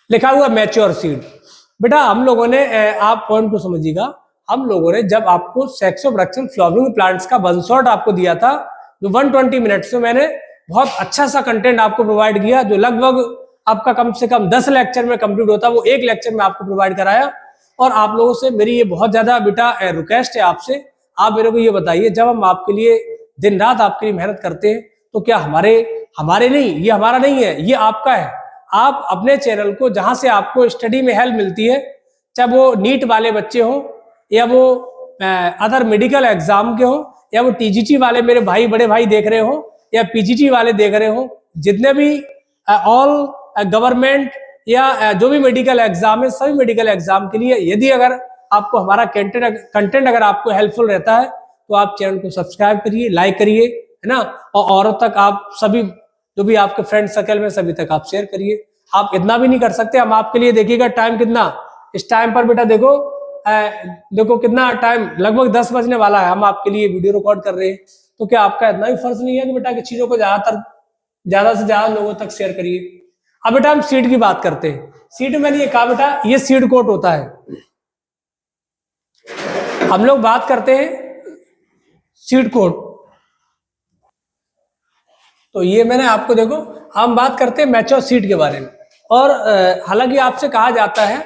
लिखा हुआ मैच्योर सीड। बेटा हम लोगों ने, आप पॉइंट को समझिएगा, हम लोगों ने जब आपको sex of production flowering plants का वन शॉट आपको दिया था, जो 120 मिनट्स में मैंने बहुत अच्छा सा कंटेंट आपको प्रोवाइड किया, जो लगभग आपका कम से कम 10 लेक्चर में कंप्लीट होता, वो एक लेक्चर में आपको प्रोवाइड कराया। और आप लोगों से मेरी ये बहुत ज्यादा बेटा रिक्वेस्ट है आपसे, आप मेरे को ये बताइए, जब हम आपके लिए दिन रात आपके लिए मेहनत करते हैं तो क्या हमारे नहीं, ये हमारा नहीं है, ये आपका है। आप अपने चैनल को, जहां से आपको स्टडी में हेल्प मिलती है, चाहे वो नीट वाले बच्चे हो, या वो अदर मेडिकल एग्जाम के हो, या वो टीजीटी वाले मेरे भाई बड़े भाई देख रहे हो, या पीजीटी वाले देख रहे हो, जितने भी ऑल गवर्नमेंट या जो भी मेडिकल एग्जाम है, सभी मेडिकल एग्जाम के लिए यदि अगर आपको हमारा कंटेंट अगर आपको हेल्पफुल रहता है तो आप चैनल को सब्सक्राइब करिए, लाइक करिए, है ना। और औरों तक आप सभी, जो भी आपके फ्रेंड सर्कल में, सभी तक आप शेयर करिए। आप इतना भी नहीं कर सकते हम आपके लिए, देखिएगा टाइम कितना, इस टाइम पर बेटा देखो देखो कितना टाइम, लगभग 10 बजने वाला है, हम आपके लिए वीडियो रिकॉर्ड कर रहे हैं, तो क्या आपका इतना भी फर्ज नहीं है कि बेटा कि चीजों को ज्यादा से ज्यादा लोगों तक शेयर करिए। अब बेटा हम सीड की बात करते हैं। सीड मैंने ये कहा बेटा, ये सीड कोट होता है। हम लोग बात करते हैं सीड कोट, तो ये मैंने आपको, देखो हम बात करते हैं मैच्योर सीड के बारे में। और हालांकि आपसे कहा जाता है,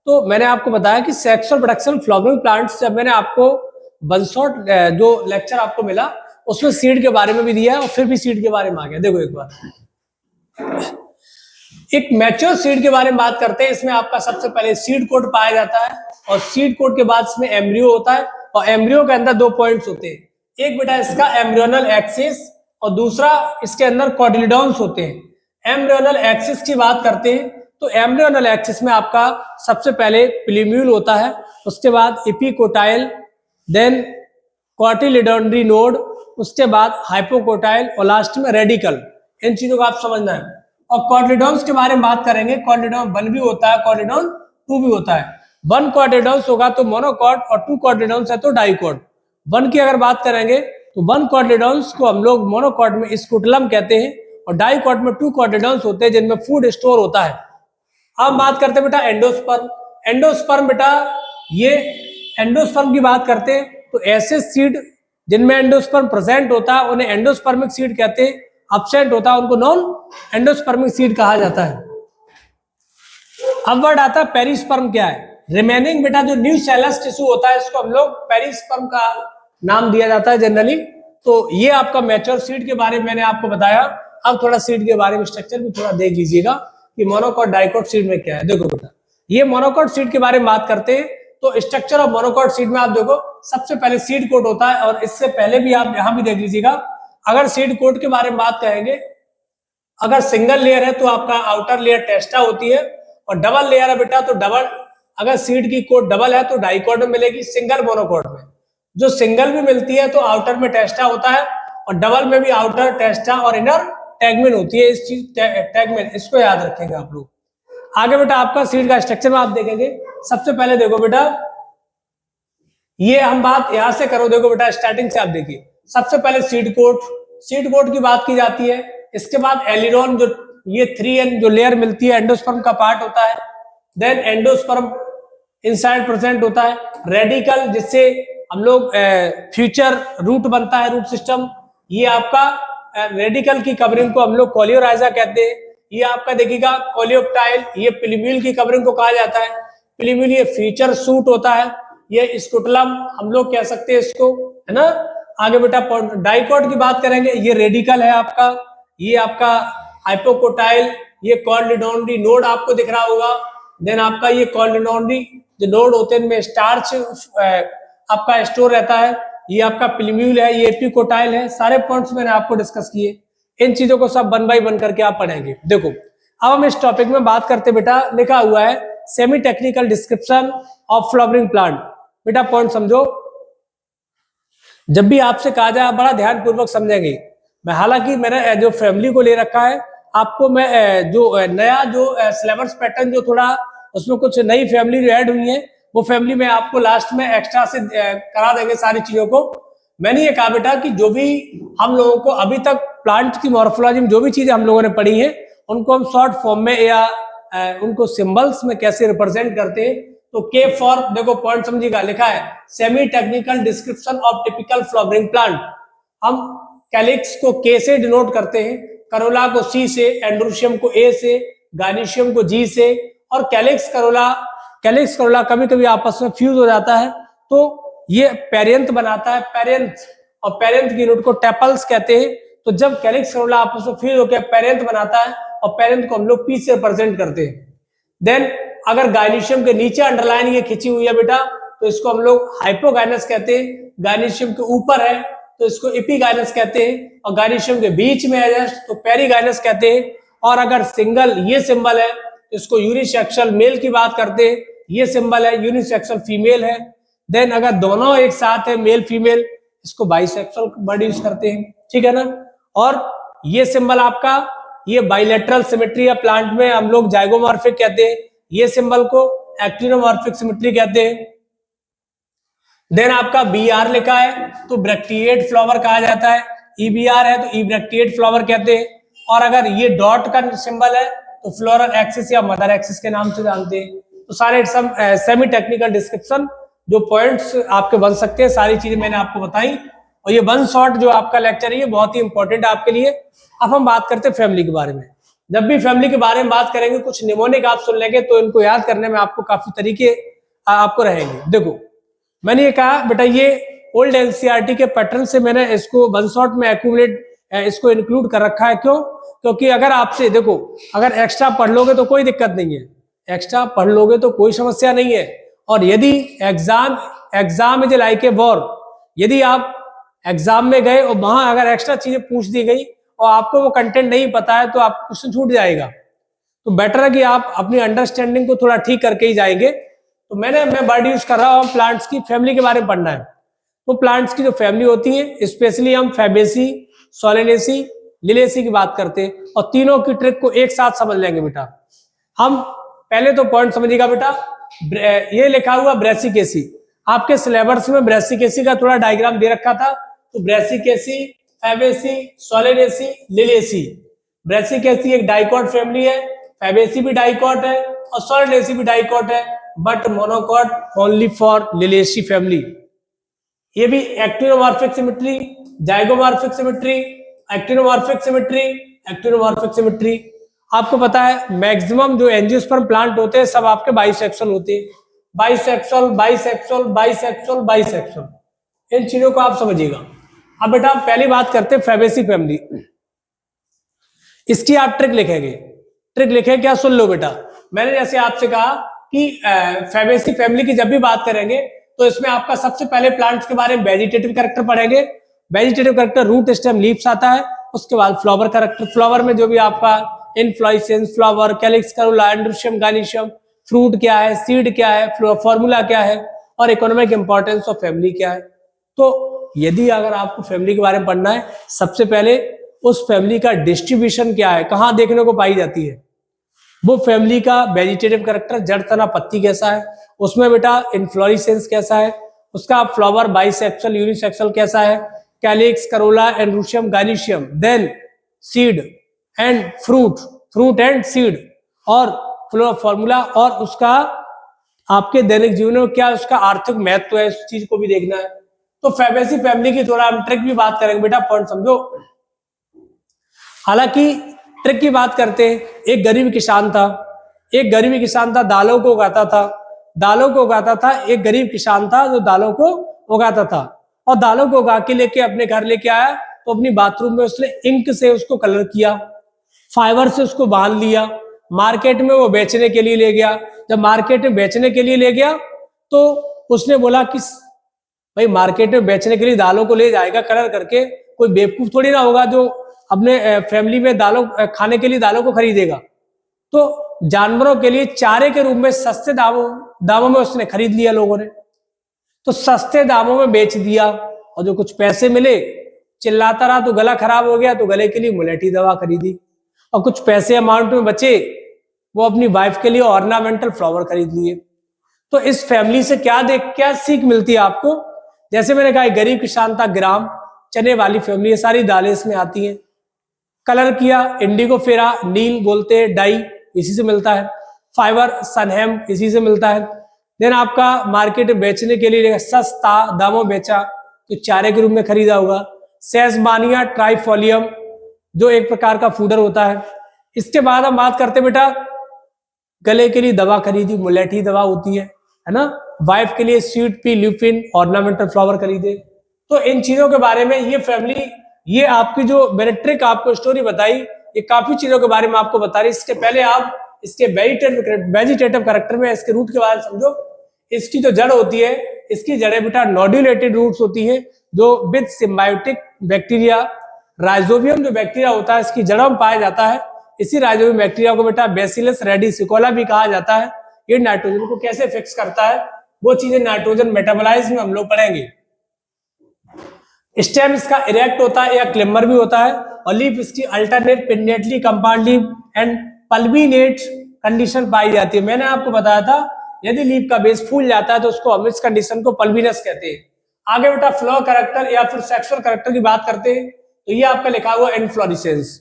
तो मैंने आपको बताया कि सेक्सुअल प्रोडक्शन फ्लावरिंग प्लांट्स, जब मैंने आपको वन शॉट जो लेक्चर आपको मिला उसमें सीड के बारे में भी दिया है और फिर भी सीड के बारे में आ गया। देखो एक बार एक मैच्योर सीड के बारे में बात करते हैं। इसमें आपका सबसे पहले सीड कोट पाया जाता है और सीड कोट के बाद इसमें एम्ब्रियो होता है और एम्ब्रियो के अंदर 2 पॉइंट्स होते हैं। एक बेटा इसका एम्ब्रियोनल एक्सिस और दूसरा इसके अंदर कॉटिलिडॉन्स होते हैं। एम्ब्रियोनल एक्सिस की बात करते हैं तो एम्ब्रियोनल एक्सिस में आपका सबसे पहले प्लीम्यूल होता है, उसके बाद एपिकोटाइल, देन कॉटिलिडोनरी नोड, उसके बाद हाइपोकोटाइल और लास्ट में रेडिकल। इन चीजों को आप समझना है। और कॉटिलिडॉन्स के बारे में बात करेंगे, कॉटिलिडॉन 1 भी होता है, कॉटिलिडॉन 2 भी होता है। 1 कॉटिलिडॉन्स होगा तो मोनोकॉट और 2 कॉटिलिडॉन्स है तो डाइकॉट। 1 की अगर बात करेंगे तो 1 कॉटिलिडॉन्स को हम लोग मोनोकॉट में स्कुटलम कहते हैं और डाइकॉट में 2 कॉटिलिडॉन्स होते हैं जिनमें फूड स्टोर होता है। अब बात करते हैं बेटा एंडोस्पर्म। एंडोस्पर्म बेटा, ये एंडोस्पर्म की बात करते हैं तो ऐसे सीड जिनमें एंडोस्पर्म प्रेजेंट होता है उन्हें एंडोस्पर्मिक सीड कहते हैं, एब्सेंट होता है उनको नॉन एंडोस्पर्मिक सीड कहा जाता है। अब वर्ड आता है पेरिस्पर्म। क्या है? रिमेनिंग बेटा जो न्यू सेलस टिश्यू होता है इसको हम लोग पेरिस्पर्म का नाम दिया जाता है जनरली। तो ये आपका मैच्योर सीड के बारे में मैंने आपको बताया। अब थोड़ा सीड के बारे में स्ट्रक्चर भी थोड़ा देख लीजिएगा कि मोनोकॉट डाइकॉट सीड में क्या है। देखो बेटा, ये मोनोकॉट सीड के बारे में बात करते हैं तो स्ट्रक्चर ऑफ मोनोकॉट सीड में आप देखो सबसे पहले सीड कोट होता है और इससे पहले भी आप यहां भी देख लीजिएगा। अगर सीड कोट के बारे में बात करेंगे, अगर सिंगल लेयर है तो आपका आउटर लेयर टेस्टा होती है और डबल लेयर है बेटा तो डबल, अगर सीड की कोट डबल है तो डाइकॉट में मिलेगी, सिंगल मोनोकॉट में। जो सिंगल भी मिलती है तो आउटर में टेस्टा होता है और डबल में भी आउटर टेस्टा और इनर टैगमेन होती है। इस चीज टैगमेन, इसको याद रखेंगे आप लोग। आगे बेटा आपका सीड का स्ट्रक्चर में आप देखेंगे, सबसे पहले देखो बेटा, ये हम बात यहां से करो। देखो बेटा स्टार्टिंग से आप देखिए, सबसे पहले सीड कोट की बात की जाती है। इसके बाद एलिरोन, जो ये 3N जो लेयर मिलती है एंडोस्पर्म का पार्ट होता है। देन एंडोस्पर्म इनसाइड प्रेजेंट होता है। रेडिकल, जिससे हम लोग फ्यूचर रूट बनता है, रूट सिस्टम। ये आपका रेडिकल की कवरिंग को हम लोग कोलियोराइजा कहते हैं। ये आपका देखिएगा कोलियोप्टाइल, ये प्लीम्यूल की कवरिंग को कहा जाता है। प्लीम्यूल ये फ्यूचर सूट होता है। ये स्कुटलम हम लोग कह सकते हैं इसको, है ना। आगे बेटा डाइकॉट की बात करेंगे, ये रेडिकल है आपका, ये आपका हाइपोकोटाइल, ये कॉटिलिडोनरी नोड आपको दिख रहा होगा। देन आपका ये कॉटिलिडोनरी जो नोड होते हैं इनमें स्टार्च आपका स्टोर रहता है। ये आपका प्लीम्यूल है, ये एपिकोटाइल है। सारे पॉइंट्स मैंने आपको डिस्कस किए। इन चीजों को सब 1 बाय 1 करके आप पढ़ेंगे। देखो अब हम इस टॉपिक में बात करते बेटा, लिखा हुआ है semi technical description of flowering plant. बेटा पॉइंट समझो, जब भी आपसे कहा जाए आप बड़ा ध्यान पूर्वक समझेंगे। मैं हालांकि मैंने जो फैमिली को ले रखा है, आपको मैं जो नया जो सिलेबस पैटर्न जो थोड़ा उसमें कुछ नई फैमिली जो ऐड हुई है वो फैमिली में आपको लास्ट में एक्स्ट्रा से करा देंगे सारी चीजों को। मैंने ये कहा बेटा कि जो भी हम लोगों को अभी तक प्लांट की मॉर्फोलॉजी में जो भी चीजें हम लोगों ने पढ़ी है उनको हम शॉर्ट फॉर्म में या उनको सिंबल्स में कैसे रिप्रेजेंट करते हैं। तो के फॉर, देखो पॉइंट समझिएगा, लिखा है semi technical description of typical flowering plant. हम कैलिक्स को के से डिनोट करते हैं, करोला को सी से, एंड्रोशियम को ए से, गायनीशियम को जी से। और कैलिक्स करोला कभी कभी आपस में फ्यूज हो जाता है तो ये पेरियंथ बनाता है, पेरियंथ। और पेरियंथ की यूनिट को टेपल्स कहते हैं। तो जब कैलिक्स करोला आपस में फ्यूज होकर पेरियंथ बनाता है और पेरियंथ को हम लोग पी से रिप्रेजेंट करते हैं। देन अगर गायनीशियम के नीचे अंडरलाइन ये खिंची हुई है बेटा तो इसको हम लोग हाइपोगाइनस कहते हैं। गायनीशियम के ऊपर है तो इसको एपिगाइनस कहते हैं और गायनीशियम के बीच में है जस्ट तो पेरीगाइनस कहते हैं। और अगर सिंगल ये सिंबल है इसको यूनिसेक्सुअल मेल की बात करते हैं, ये सिंबल है यूनिसेक्सुअल फीमेल है। देन अगर दोनों एक साथ है मेल फीमेल, इसको बाइसेक्सुअल वर्ड यूज करते हैं, ठीक है ना। और ये सिंबल आपका, ये बाइलेटरल सिमेट्री है प्लांट में हम लोग जाइगोमॉर्फिक कहते हैं। ये सिंबल को एक्टिनोमॉर्फिक सिमेट्री कहते हैं। देन आपका बी आर लिखा है तो ब्रैक्टिएट फ्लावर कहा जाता है, ईबीआर है तो इब्रैक्टिएट फ्लावर कहते हैं, और अगर ये डॉट का सिंबल है तो फ्लोरल एक्सिस या मदर एक्सिस के नाम से जानते हैं। तो सारे सेमी टेक्निकल डिस्क्रिप्शन जो पॉइंट्स आपके बन सकते हैं, सारी चीजें मैंने आपको बताई, और ये वन शॉट जो आपका लेक्चर है ये बहुत ही इंपॉर्टेंट है आपके लिए। अब हम बात करते हैं फैमिली के बारे में। जब भी फैमिली के बारे में बात करेंगे कुछ निमोनिक आप सुन लेंगे तो इनको याद करने में आपको काफी तरीके आपको रहेंगे। देखो मैंने ये कहा बेटा ये ओल्ड एनसीईआरटी के पैटर्न से मैंने इसको वन शॉट में एक्यूमुलेट इसको इंक्लूड कर रखा है। क्यों? क्योंकि अगर आपसे देखो अगर एक्स्ट्रा पढ़ लोगे तो कोई दिक्कत नहीं है, एक्स्ट्रा पढ़ लोगे तो कोई समस्या नहीं है, और यदि exam is like a war, यदि आप एग्जाम में गए और वहां अगर एक्स्ट्रा चीजें पूछ दी गई और आपको वो कंटेंट नहीं पता है तो आपको क्वेश्चन छूट जाएगा। तो बेटर है कि आप अपनी अंडरस्टैंडिंग को थोड़ा ठीक करके ही जाएंगे। तो मैं वर्ड यूज कर रहा हूँ प्लांट्स की फैमिली के बारे में पढ़ना है। तो प्लांट्स की जो फैमिली होती है स्पेशली हम फैबेसी, सोलेनेसी, लिलिएसी की बात करते हैं, और तीनों की ट्रिक को एक साथ समझ लेंगे बेटा। हम पहले तो पॉइंट समझिएगा बेटा, ये लिखा हुआ ब्रेसिकेसी, आपके सिलेबस में ब्रेसिकेसी का थोड़ा डायग्राम दे रखा था। तो Brassicaceae, Fabaceae, Solanaceae, Liliaceae. Brassicaceae एक डाइकॉट फैमिली है, फैबेसी भी डाइकॉट है और सोलेनेसी भी डाइकॉट है, but monocot only for Liliaceae family. ये भी actinomorphic symmetry, zygomorphic symmetry, actinomorphic symmetry, actinomorphic symmetry. आपको पता है मैक्सिमम जो एंजियोस्पर्म प्लांट होते हैं सब आपके बाइसेक्सुअल होते हैं, बाइसेक्सुअल बाइसेक्सुअल बाइसेक्सुअल बाइसेक्सुअल। इन चीजों को आप समझिएगा। अब बेटा पहली बात करते हैं फैबेसी फैमिली। इसकी आप ट्रिक लिखेंगे, ट्रिक लिखे क्या सुन लो बेटा। मैंने जैसे आपसे कहा कि फैबेसी फैमिली की जब भी बात करेंगे तो इसमें आपका सबसे पहले प्लांट्स के बारे में वेजिटेटिव कैरेक्टर पढ़ेंगे। Vegetative character root stem leaves आता है, उसके बाद फ्लावर कैरेक्टर, फ्लावर में जो भी आपका inflorescence, flower, calyx, corolla, androecium, gynoecium, fruit क्या है, सीड क्या है, फॉर्मूला क्या है, और इकोनॉमिक इंपॉर्टेंस ऑफ फैमिली क्या है। तो यदि अगर आपको फैमिली के बारे में पढ़ना है सबसे पहले उस फैमिली का डिस्ट्रीब्यूशन क्या है, कहाँ देखने को पाई जाती है, वो फैमिली का वेजिटेटिव कैरेक्टर जड़ तना पत्ती कैसा है, उसमें बेटा इनफ्लोरेसेंस कैसा है, उसका फ्लावर बाइसेक्सुअल यूनिसेक्सुअल कैसा है, calyx, corolla, androecium, gynoecium, then seed and fruit and seed, और फॉर्मूला, और उसका आपके दैनिक जीवन में क्या उसका आर्थिक महत्व है, इस चीज को भी देखना है। तो फैबेसी फैमिली की थोड़ा हम ट्रिक भी बात करेंगे बेटा, पॉइंट समझो। हालांकि ट्रिक की बात करते हैं, एक गरीब किसान था, एक गरीब किसान था, दालों को उगाता था, दालों को उगाता था। एक गरीब किसान था जो दालों को उगाता था, और दालों को उगा के लेके अपने घर लेके आया तो अपनी बाथरूम में उसने इंक से उसको कलर किया, फाइबर से उसको बांध लिया, मार्केट में वो बेचने के लिए ले गया। जब मार्केट में बेचने के लिए ले गया तो उसने बोला कि भाई मार्केट में बेचने के लिए दालों को ले जाएगा कलर करके, कोई बेवकूफ थोड़ी ना होगा जो अपने फैमिली में दालों खाने के लिए दालों को खरीदेगा। तो जानवरों के लिए चारे के रूप में सस्ते दामों में उसने खरीद लिया लोगों ने, तो सस्ते दामों में बेच दिया, और जो कुछ पैसे मिले चिल्लाता रहा तो गला खराब हो गया तो गले के लिए मुलेठी दवा खरीदी, और कुछ पैसे अमाउंट में बचे वो अपनी वाइफ के लिए ऑर्नामेंटल फ्लावर खरीद लिए। तो इस फैमिली से क्या सीख मिलती है आपको? जैसे मैंने कहा गरीब किसान था, ग्राम चने वाली फैमिली है, सारी दालें इसमें आती हैं। कलर किया, इंडिगो फेरा, नील बोलते हैं, डाई इसी से मिलता है, फाइबर सनहेम इसी से मिलता है। देन आपका मार्केट में बेचने के लिए सस्ता दामों बेचा तो चारे के रूप में खरीदा होगा। सेसबानिया ट्राइफोलियम जो एक प्रकार का फूडर होता है। इसके बाद हम बात करते बेटा गले के लिए दवा खरीदी, मुलेठी दवा होती है ना। वाइफ के लिए sweet pea, lupin, ornamental flower खरीदे। तो इन चीजों के बारे में ये फैमिली, ये आपकी जो मैंने ट्रिक आपको स्टोरी बताई, ये काफी चीजों के बारे में आपको बता रही। इसके पहले आप इसके वेजिटेटिव कैरेक्टर में इसके रूट के बारे में समझो। इसकी जो जड़ होती है, इसकी जड़ें बेटा नोड्यूलेटेड रूट्स होती है जो विद सिम्बायोटिक बैक्टीरिया, राइजोबियम जो बैक्टीरिया होता है इसकी जड़ों में पाया जाता है। इसी राइजोबियम बैक्टीरिया को बेटा बेसिलस रेडिसिकोला भी कहा जाता है। ये नाइट्रोजन को कैसे फिक्स करता है वो चीजें नाइट्रोजन मेटाबोलाइज्म में हम लोग पढ़ेंगे। स्टेम इसका इरेक्ट होता है या क्लेमर भी होता है, और लीफ इसकी alternate, pinnately, compound leaf and pulvinate condition पाई जाती है। मैंने आपको बताया था यदि लीफ का बेस फूल जाता है तो उसको हम इस कंडीशन को पल्बिनस कहते हैं। आगे बेटा फ्लावर कैरेक्टर या फिर सेक्सुअल कैरेक्टर की बात करते हैं तो ये आपका लिखा हुआ इनफ्लोरेसेंस।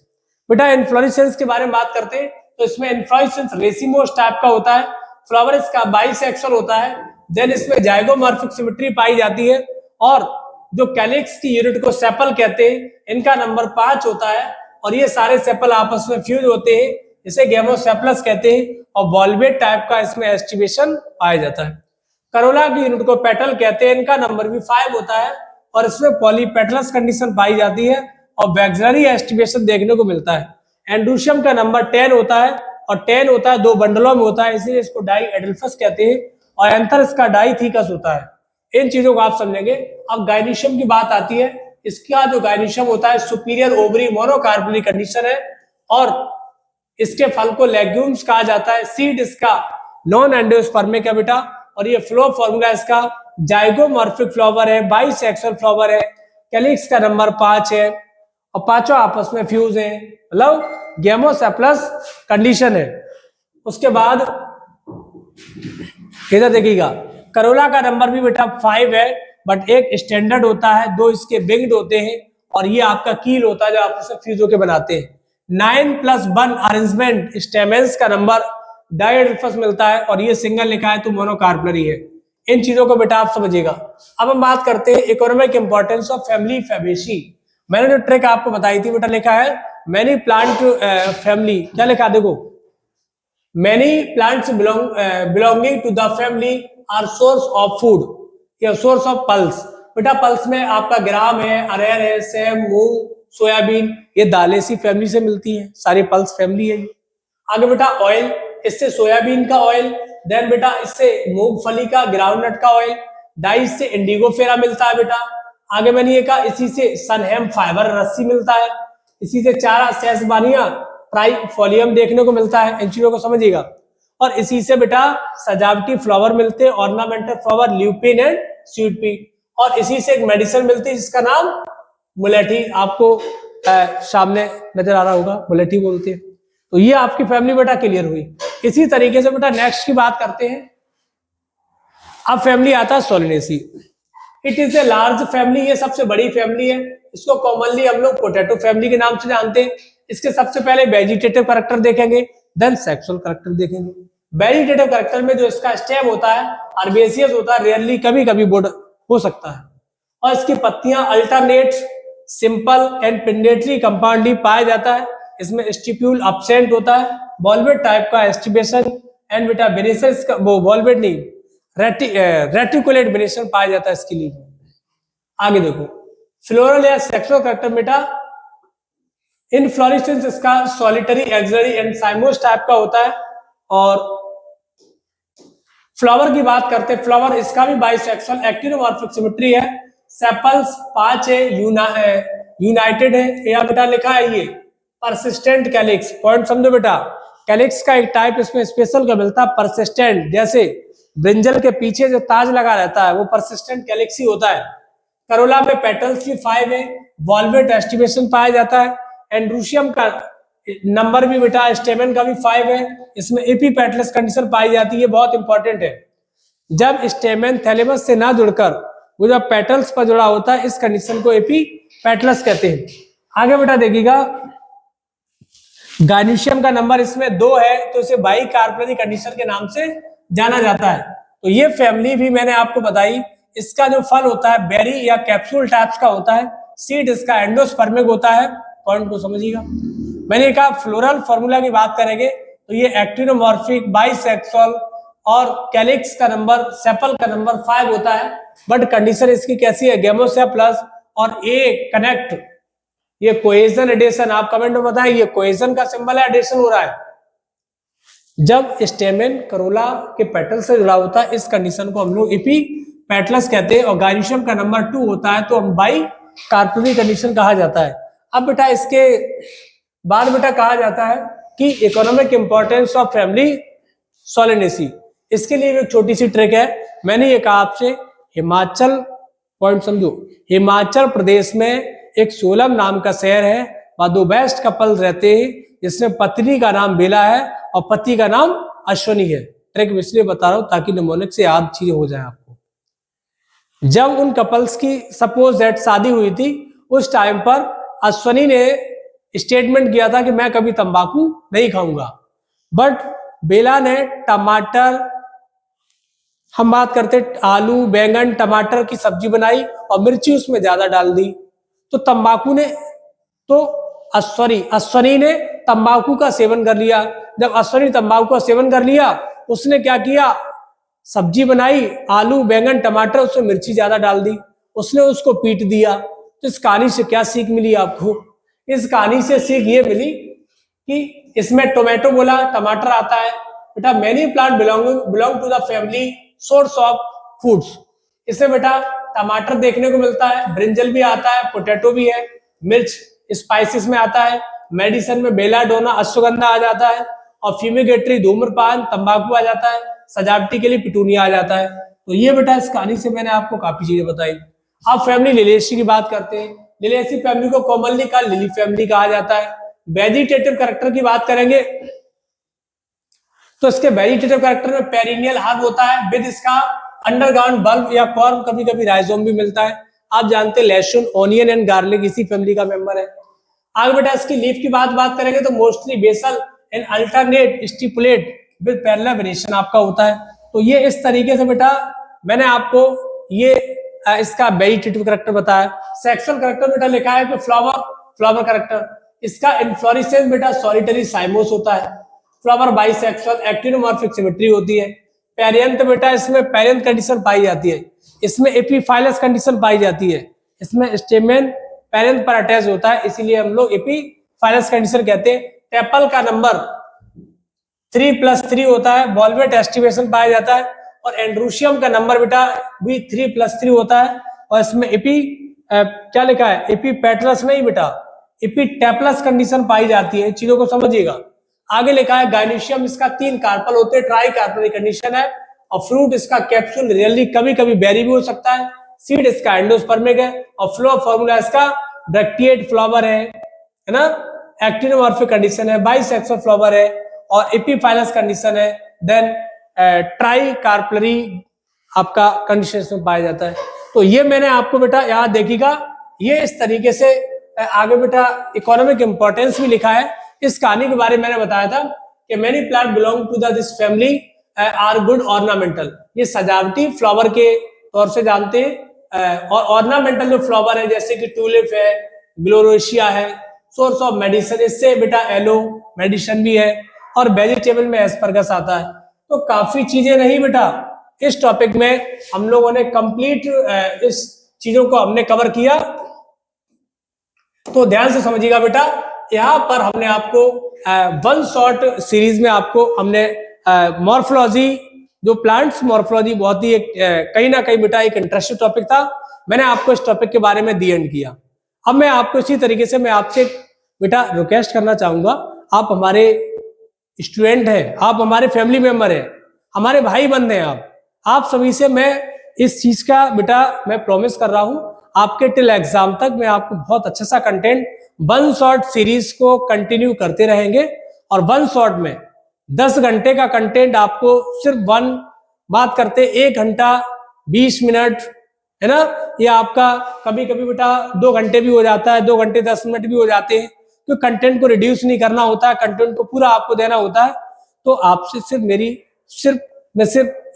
बेटा इनफ्लोरेसेंस के बारे में बात करते हैं तो इसमें इनफ्लोरेसेंस रेसिमोस टाइप का होता है, फ्लावर इसका बाइसेक्सुअल होता है, देन इसमें जाइगोमॉर्फिक सिमेट्री पाई जाती है और जो कैलिक्स की यूनिट को सेपल कहते हैं इनका नंबर 5 होता है और ये सारे सेपल आपस में फ्यूज होते हैं, इसे गेमोसेपलस कहते हैं और वॉल्वेट टाइप का इसमें एस्टिवेशन पाया जाता है। करोला की यूनिट को पेटल कहते हैं, इनका नंबर भी 5 होता है और इसमें पॉलीपेटलस कंडीशन पाई जाती है और वैक्सलरी एस्टिवेशन देखने को मिलता है। एंड्रूशियम का नंबर 10 होता है और 10 होता है 2 बंडलों में होता है, इसलिए इसको डाई एडल्फस कहते हैं और एंथर इसका डाईथीकस होता है। इन चीजों को आप समझेंगे। अब गाइनिशियम की बात आती है, इसका जो गाइनिशियम होता है सुपीरियर ओवरी मोनोकार्पली कंडीशन है और इसके फल को लेग्यूम्स कहा जाता है। सीड इसका नॉन एंडोस्पर्मिक है बेटा और ये फ्लो फॉर्मूला इसका जाइगोमॉर्फिक फ्लावर है, बाइसेक्सुअल फ्लावर है, कैलिक्स का नंबर 5 है और पांचों आपस में फ्यूज है, मतलब गेमोसेपलस कंडीशन है। उसके बाद इधर देखिएगा करोला का नंबर भी बेटा 5 है बट एक स्टैंडर्ड होता है, 2 इसके विंग्ड होते हैं और ये आपका कील होता है जो आपस में फ्यूज होकर बनाते हैं। 9+1 अरेंजमेंट स्टेमेंस का नंबर डायएडल्फस मिलता है और ये सिंगल लिखा है तो मोनोकार्पलरी है। इन चीजों को बेटा आप समझिएगा। अब हम बात करते हैं economic importance of family Fabaceae. मैंने जो ट्रिक आपको बताई थी बेटा लिखा है मैनी प्लांट फैमिली, क्या लिखा देखो, many plants belonging to the family are source of food या सोर्स ऑफ पल्स। बेटा पल्स में आपका ग्राम है, अरहर है, सेम, मूंग, सोयाबीन, ये दालें सी फैमिली से मिलती है, सारी पल्स फैमिली है। आगे बेटा ऑयल, इससे सोयाबीन का ऑयल, देन बेटा इससे मूंगफली का ग्राउंडनट का ऑयल, डाई से इंडिगो फेरा मिलता है बेटा। आगे मैंने ये कहा इसी से सनहेम फाइबर रस्सी मिलता है, इसी से चारा सेसबानिया ट्राइफोलियम देखने को मिलता है। इन चीजों को समझिएगा। और इसी से बेटा सजावटी फ्लावर मिलते हैं, ornamental flower lupin and sweet pea, और इसी से एक मेडिसिन मिलती है जिसका नाम मुलेठी, आपको सामने नजर आ रहा होगा, मुलेठी बोलते हैं। तो ये आपकी फैमिली बेटा क्लियर हुई। इसी तरीके से बेटा नेक्स्ट की बात करते हैं। अब फैमिली आता है Solanaceae. It is a large family, ये सबसे बड़ी फैमिली है। इसको कॉमनली हम लोग पोटैटो फैमिली के नाम से जानते हैं। इसके सबसे पहले वेजिटेटिव कैरेक्टर देखेंगे, देन सेक्सुअल कैरेक्टर देखेंगे। वेजिटेटिव कैरेक्टर में जो इसका स्टेम होता है अर्बेसियस होता है, रेयरली कभी कभी बोर्ड हो सकता है, और इसकी पत्तियां अल्टरनेट सिंपल एंड पिंडेटरी कंपाउंडली पाया जाता है। इसमें स्टिप्यूल एब्सेंट होता है, वॉल्वेट टाइप का एस्टिवेशन एंड बेटा वेनेसेस का वो वॉल्वेट नहीं रेटिकुलेट वेनेशन पाया जाता है इसके लिए। आगे देखो फ्लोरल या सेक्सुअल कैरेक्टर बेटा इनफ्लोरेसेंस इसका सॉलिटरी, एक्सिलरी एंड साइमोस टाइप का होता है। और फ्लावर की बात करते हैं, फ्लावर इसका भी बाइसेक्सुअल एक्टिनोमॉर्फिक सिमेट्री है, सेपल्स 5 है, यूनाइटेड है, या बेटा लिखा है ये परसिस्टेंट कैलिक्स। पॉइंट समझो बेटा, कैलिक्स का एक टाइप इसमें स्पेशल का मिलता है परसिस्टेंट, जैसे ब्रिंजल के पीछे जो ताज लगा रहता है वो परसिस्टेंट कैलिक्स ही होता है। करोला में पेटल्स भी 5 है, वॉल्वेट एस्टिवेशन पाया जाता है। एंड्रूशियम का नंबर भी बेटा स्टेमेन का भी 5 है, इसमें एपीपेटलस कंडीशन पाई जाती है, बहुत इंपॉर्टेंट है। जब स्टेमेन थैलेमस से ना जुड़कर वो जब पेटल्स पर जुड़ा होता है इस कंडीशन को एपीपेटलस कहते हैं। आगे बेटा देखिएगा गाइनिशियम का नंबर इसमें 2 है तो इसे बाइकार्पलरी कंडीशन के नाम से जाना जाता है। तो ये फैमिली भी मैंने आपको बताई। इसका जो फल होता है बेरी या कैप्सूल टाइप्स का होता है, सीड इसका एंडोस्पर्मिक होता है। पॉइंट को समझिएगा। मैंने कहा फ्लोरल फॉर्मूला की बात करेंगे तो ये एक्टिनोमॉर्फिक, बाइसेक्सुअल और कैलिक्स का नंबर, सेपल का नंबर 5 होता है, बट कंडीशन इसकी कैसी है, गेमोसेप्लस और ए कनेक्ट, ये कोहेजन एडिशन। आप कमेंट में बताएं ये कोहेजन का सिंबल है, एडिशन हो रहा है। जब स्टेमेन करोला के पेटल से जुड़ा होता है इस कंडीशन को हम लोग एपीपेटलस कहते हैं, और गाइनिशियम का नंबर 2 होता है तो हम बाइकार्पलरी कंडीशन कहा जाता है। अब बेटा इसके बाद बेटा कहा जाता है कि economic importance of family Solanaceae. इसके लिए एक छोटी सी ट्रिक है। मैंने ये कहा आपसे हिमाचल, पॉइंट समझो, हिमाचल प्रदेश में एक सोलम नाम का शहर है, वहां 2 बेस्ट कपल रहते हैं जिसमें पत्नी का नाम बेला है और पति का नाम अश्वनी है। ट्रिक इसलिए बता रहा हूं ताकि निमोनिक से याद चीजें हो जाए आपको। जब उन कपल्स की सपोज दैट शादी हुई थी, उस टाइम पर अश्वनी ने स्टेटमेंट किया था कि मैं कभी तंबाकू नहीं खाऊंगा, बट बेला ने टमाटर, हम बात करते आलू बैंगन टमाटर की सब्जी बनाई और मिर्ची उसमें ज्यादा डाल दी, तो तंबाकू ने तो अश्वनी ने तंबाकू का सेवन कर लिया। जब अश्वनी तंबाकू का सेवन कर लिया, उसने क्या किया, सब्जी बनाई आलू बैंगन टमाटर, उसमें मिर्ची ज्यादा डाल दी, उसने उसको पीट दिया। तो इस कहानी से क्या सीख मिली आपको? इस कहानी से सीख ये मिली कि इसमें टोमेटो बोला, टमाटर आता है बेटा, many plant belong to the family source of foods. इसमें बेटा टमाटर देखने को मिलता है, ब्रिंजल भी आता है, पोटैटो भी है, मिर्च स्पाइसेस में आता है, मेडिसिन में बेलाडोना अश्वगंधा आ जाता है, और फ्यूमिगेटरी धूम्रपान तंबाकू आ जाता है, सजावटी के लिए पिटूनिया आ जाता है। तो ये बेटा इस कहानी से मैंने आपको काफी चीजें बताई। अब फैमिली लिलिएसी की बात करते हैं। लिलिएसी फैमिली को कॉमनली का लिली फैमिली कहा जाता है। वेजिटेटिव कैरेक्टर की बात करेंगे तो इसके वेजिटेटिव कैरेक्टर में पेरिनियल हर्ब होता है, विद इसका अंडरग्राउंड बल्ब या कॉर्म, कभी कभी राइजोम भी मिलता है। आप जानते हैं लहसुन ओनियन एंड गार्लिक इसी फैमिली का मेंबर है। आगे बेटा इसकी लीफ की बात करेंगे तो mostly basal and alternate stipulate with parallel variation आपका होता है। तो ये इस तरीके से बेटा मैंने आपको ये इसका वेजिटेटिव कैरेक्टर बताया। सेक्सुअल कैरेक्टर बेटा लिखा है कि फ्लावर कैरेक्टर, इसका इन्फ्लोरेसेंस बेटा सॉलिटरी साइमोस होता है। फ्लावर बाइसेक्सुअल एक्टिनोमॉर्फिक सिमेट्री होती है। पेरियंथ बेटा इसमें पेरियंथ कंडीशन पाई जाती है, इसमें एपीफाइलस कंडीशन पाई जाती है, इसमें स्टेमेन पेरेंट पर अटैच होता है, इसीलिए हम लोग एपीफाइलस कंडीशन कहते हैं। टेपल का नंबर 3+3 होता है, वॉल्वेट एस्टिवेशन पाया जाता है, और एंड्रूशियम का नंबर बेटा भी 3+3 होता है। और इसमें क्या लिखा है, एपीपेटलस नहीं बेटा, एपीटेपलस कंडीशन पाई जाती है, चीजों को समझिएगा। आगे लिखा है गायनीशियम, इसका 3 कार्पल होते हैं, ट्राई कार्पल कंडीशन है। और फ्रूट इसका कैप्सूल, रियली कभी कभी बेरी भी हो सकता है। सीड इसका एंडोस्पर्मिक है, और फ्लो फॉर्मूला इसका ब्रैक्टिएट फ्लावर है ना, एक्टिनोमॉर्फिक कंडीशन है, बाइसेक्सुअल फ्लावर है, और एपीफाइलस कंडीशन है, देन ट्राई कार्पलरी आपका कंडीशन में पाया जाता है। तो ये मैंने आपको बेटा यहाँ देखिएगा, ये इस तरीके से आगे बेटा इकोनॉमिक इंपॉर्टेंस भी लिखा है। इस कहानी के बारे में मैंने बताया था कि many plant belong to this family are good ornamental, ये सजावटी फ्लावर के तौर से जानते हैं। और ऑर्नामेंटल जो फ्लावर है जैसे कि टूलिप है, ग्लोरोशिया है, सोर्स ऑफ मेडिसिन, इससे बेटा एलो मेडिसिन भी है, और वेजिटेबल में एस्परगस आता है। तो काफी चीजें नहीं बेटा, इस टॉपिक में हम लोगों ने कंप्लीट इस चीजों को हमने कवर किया। तो ध्यान से समझिएगा बेटा, यहाँ पर हमने आपको वन शॉट सीरीज में आपको हमने मॉर्फोलॉजी, जो प्लांट्स मॉर्फोलॉजी बहुत ही कहीं ना कहीं बेटा एक इंटरेस्टिंग टॉपिक था, मैंने आपको इस टॉपिक के बारे में दी एंड किया। अब मैं आपको इसी तरीके से मैं आपसे बेटा रिक्वेस्ट करना चाहूंगा, आप हमारे स्टूडेंट हैं, आप हमारे फैमिली मेंबर हैं, हमारे भाई बंधु हैं, आप सभी से मैं इस चीज का बेटा मैं प्रॉमिस कर रहा हूं, आपके टिल एग्जाम तक मैं आपको बहुत अच्छा सा कंटेंट वन शॉट सीरीज को कंटिन्यू करते रहेंगे। और वन शॉट में 10 घंटे का कंटेंट आपको सिर्फ बात करते 1 घंटा 20 मिनट है ना, ये आपका कभी कभी बेटा 2 घंटे भी हो जाता है, 2 घंटे 10 मिनट भी हो जाते हैं, तो कंटेंट को रिड्यूस नहीं करना होता है, कंटेंट को पूरा आपको देना होता है। तो आपसे सिर्फ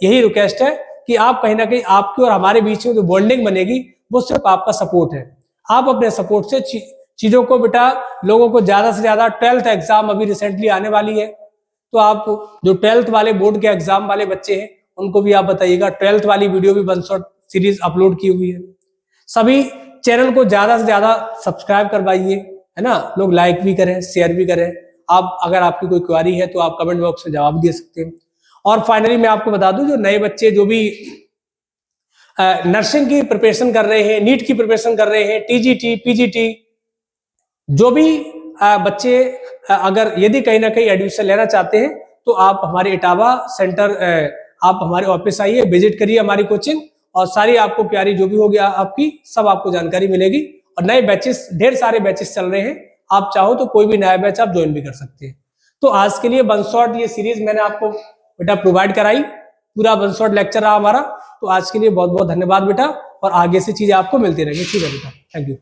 यही रिक्वेस्ट है कि आप कहीं ना कहीं आपकी और हमारे बीच में जो बॉन्डिंग बनेगी वो सिर्फ आपका सपोर्ट है। आप अपने सपोर्ट से चीजों को बेटा लोगों को ज्यादा से ज्यादा 12th एग्जाम अभी रिसेंटली आने वाली है, तो आप जो 12th वाले बोर्ड के एग्जाम वाले बच्चे हैं उनको भी आप बताइएगा, 12th वाली वीडियो भी वन शॉट सीरीज अपलोड की हुई है। सभी चैनल को ज्यादा से ज्यादा सब्सक्राइब करवाइए, है ना, लोग लाइक भी करें, शेयर भी करें। आप अगर आपकी कोई क्वेरी है तो आप कमेंट बॉक्स में जवाब दे सकते हैं। और फाइनली मैं आपको बता दूं, जो नए बच्चे जो भी नर्सिंग की प्रिपरेशन कर रहे हैं, नीट की प्रिपरेशन कर रहे हैं, टीजीटी पीजीटी, जो भी बच्चे अगर यदि कहीं ना कहीं एडमिशन लेना चाहते हैं तो आप हमारे इटावा सेंटर, आप हमारे ऑफिस आइए, विजिट करिए हमारी कोचिंग, और सारी आपको क्वेरी जो भी हो गया आपकी सब आपको जानकारी मिलेगी। और नए बैचेस, ढेर सारे बैचेस चल रहे हैं, आप चाहो तो कोई भी नया बैच आप ज्वाइन भी कर सकते हैं। तो आज के लिए वन शॉट ये सीरीज मैंने आपको बेटा प्रोवाइड कराई। पूरा वन शॉट लेक्चर रहा हमारा। तो आज के लिए बहुत बहुत धन्यवाद बेटा, और आगे से चीजें आपको मिलती रहेंगी। ठीक है बेटा, थैंक यू।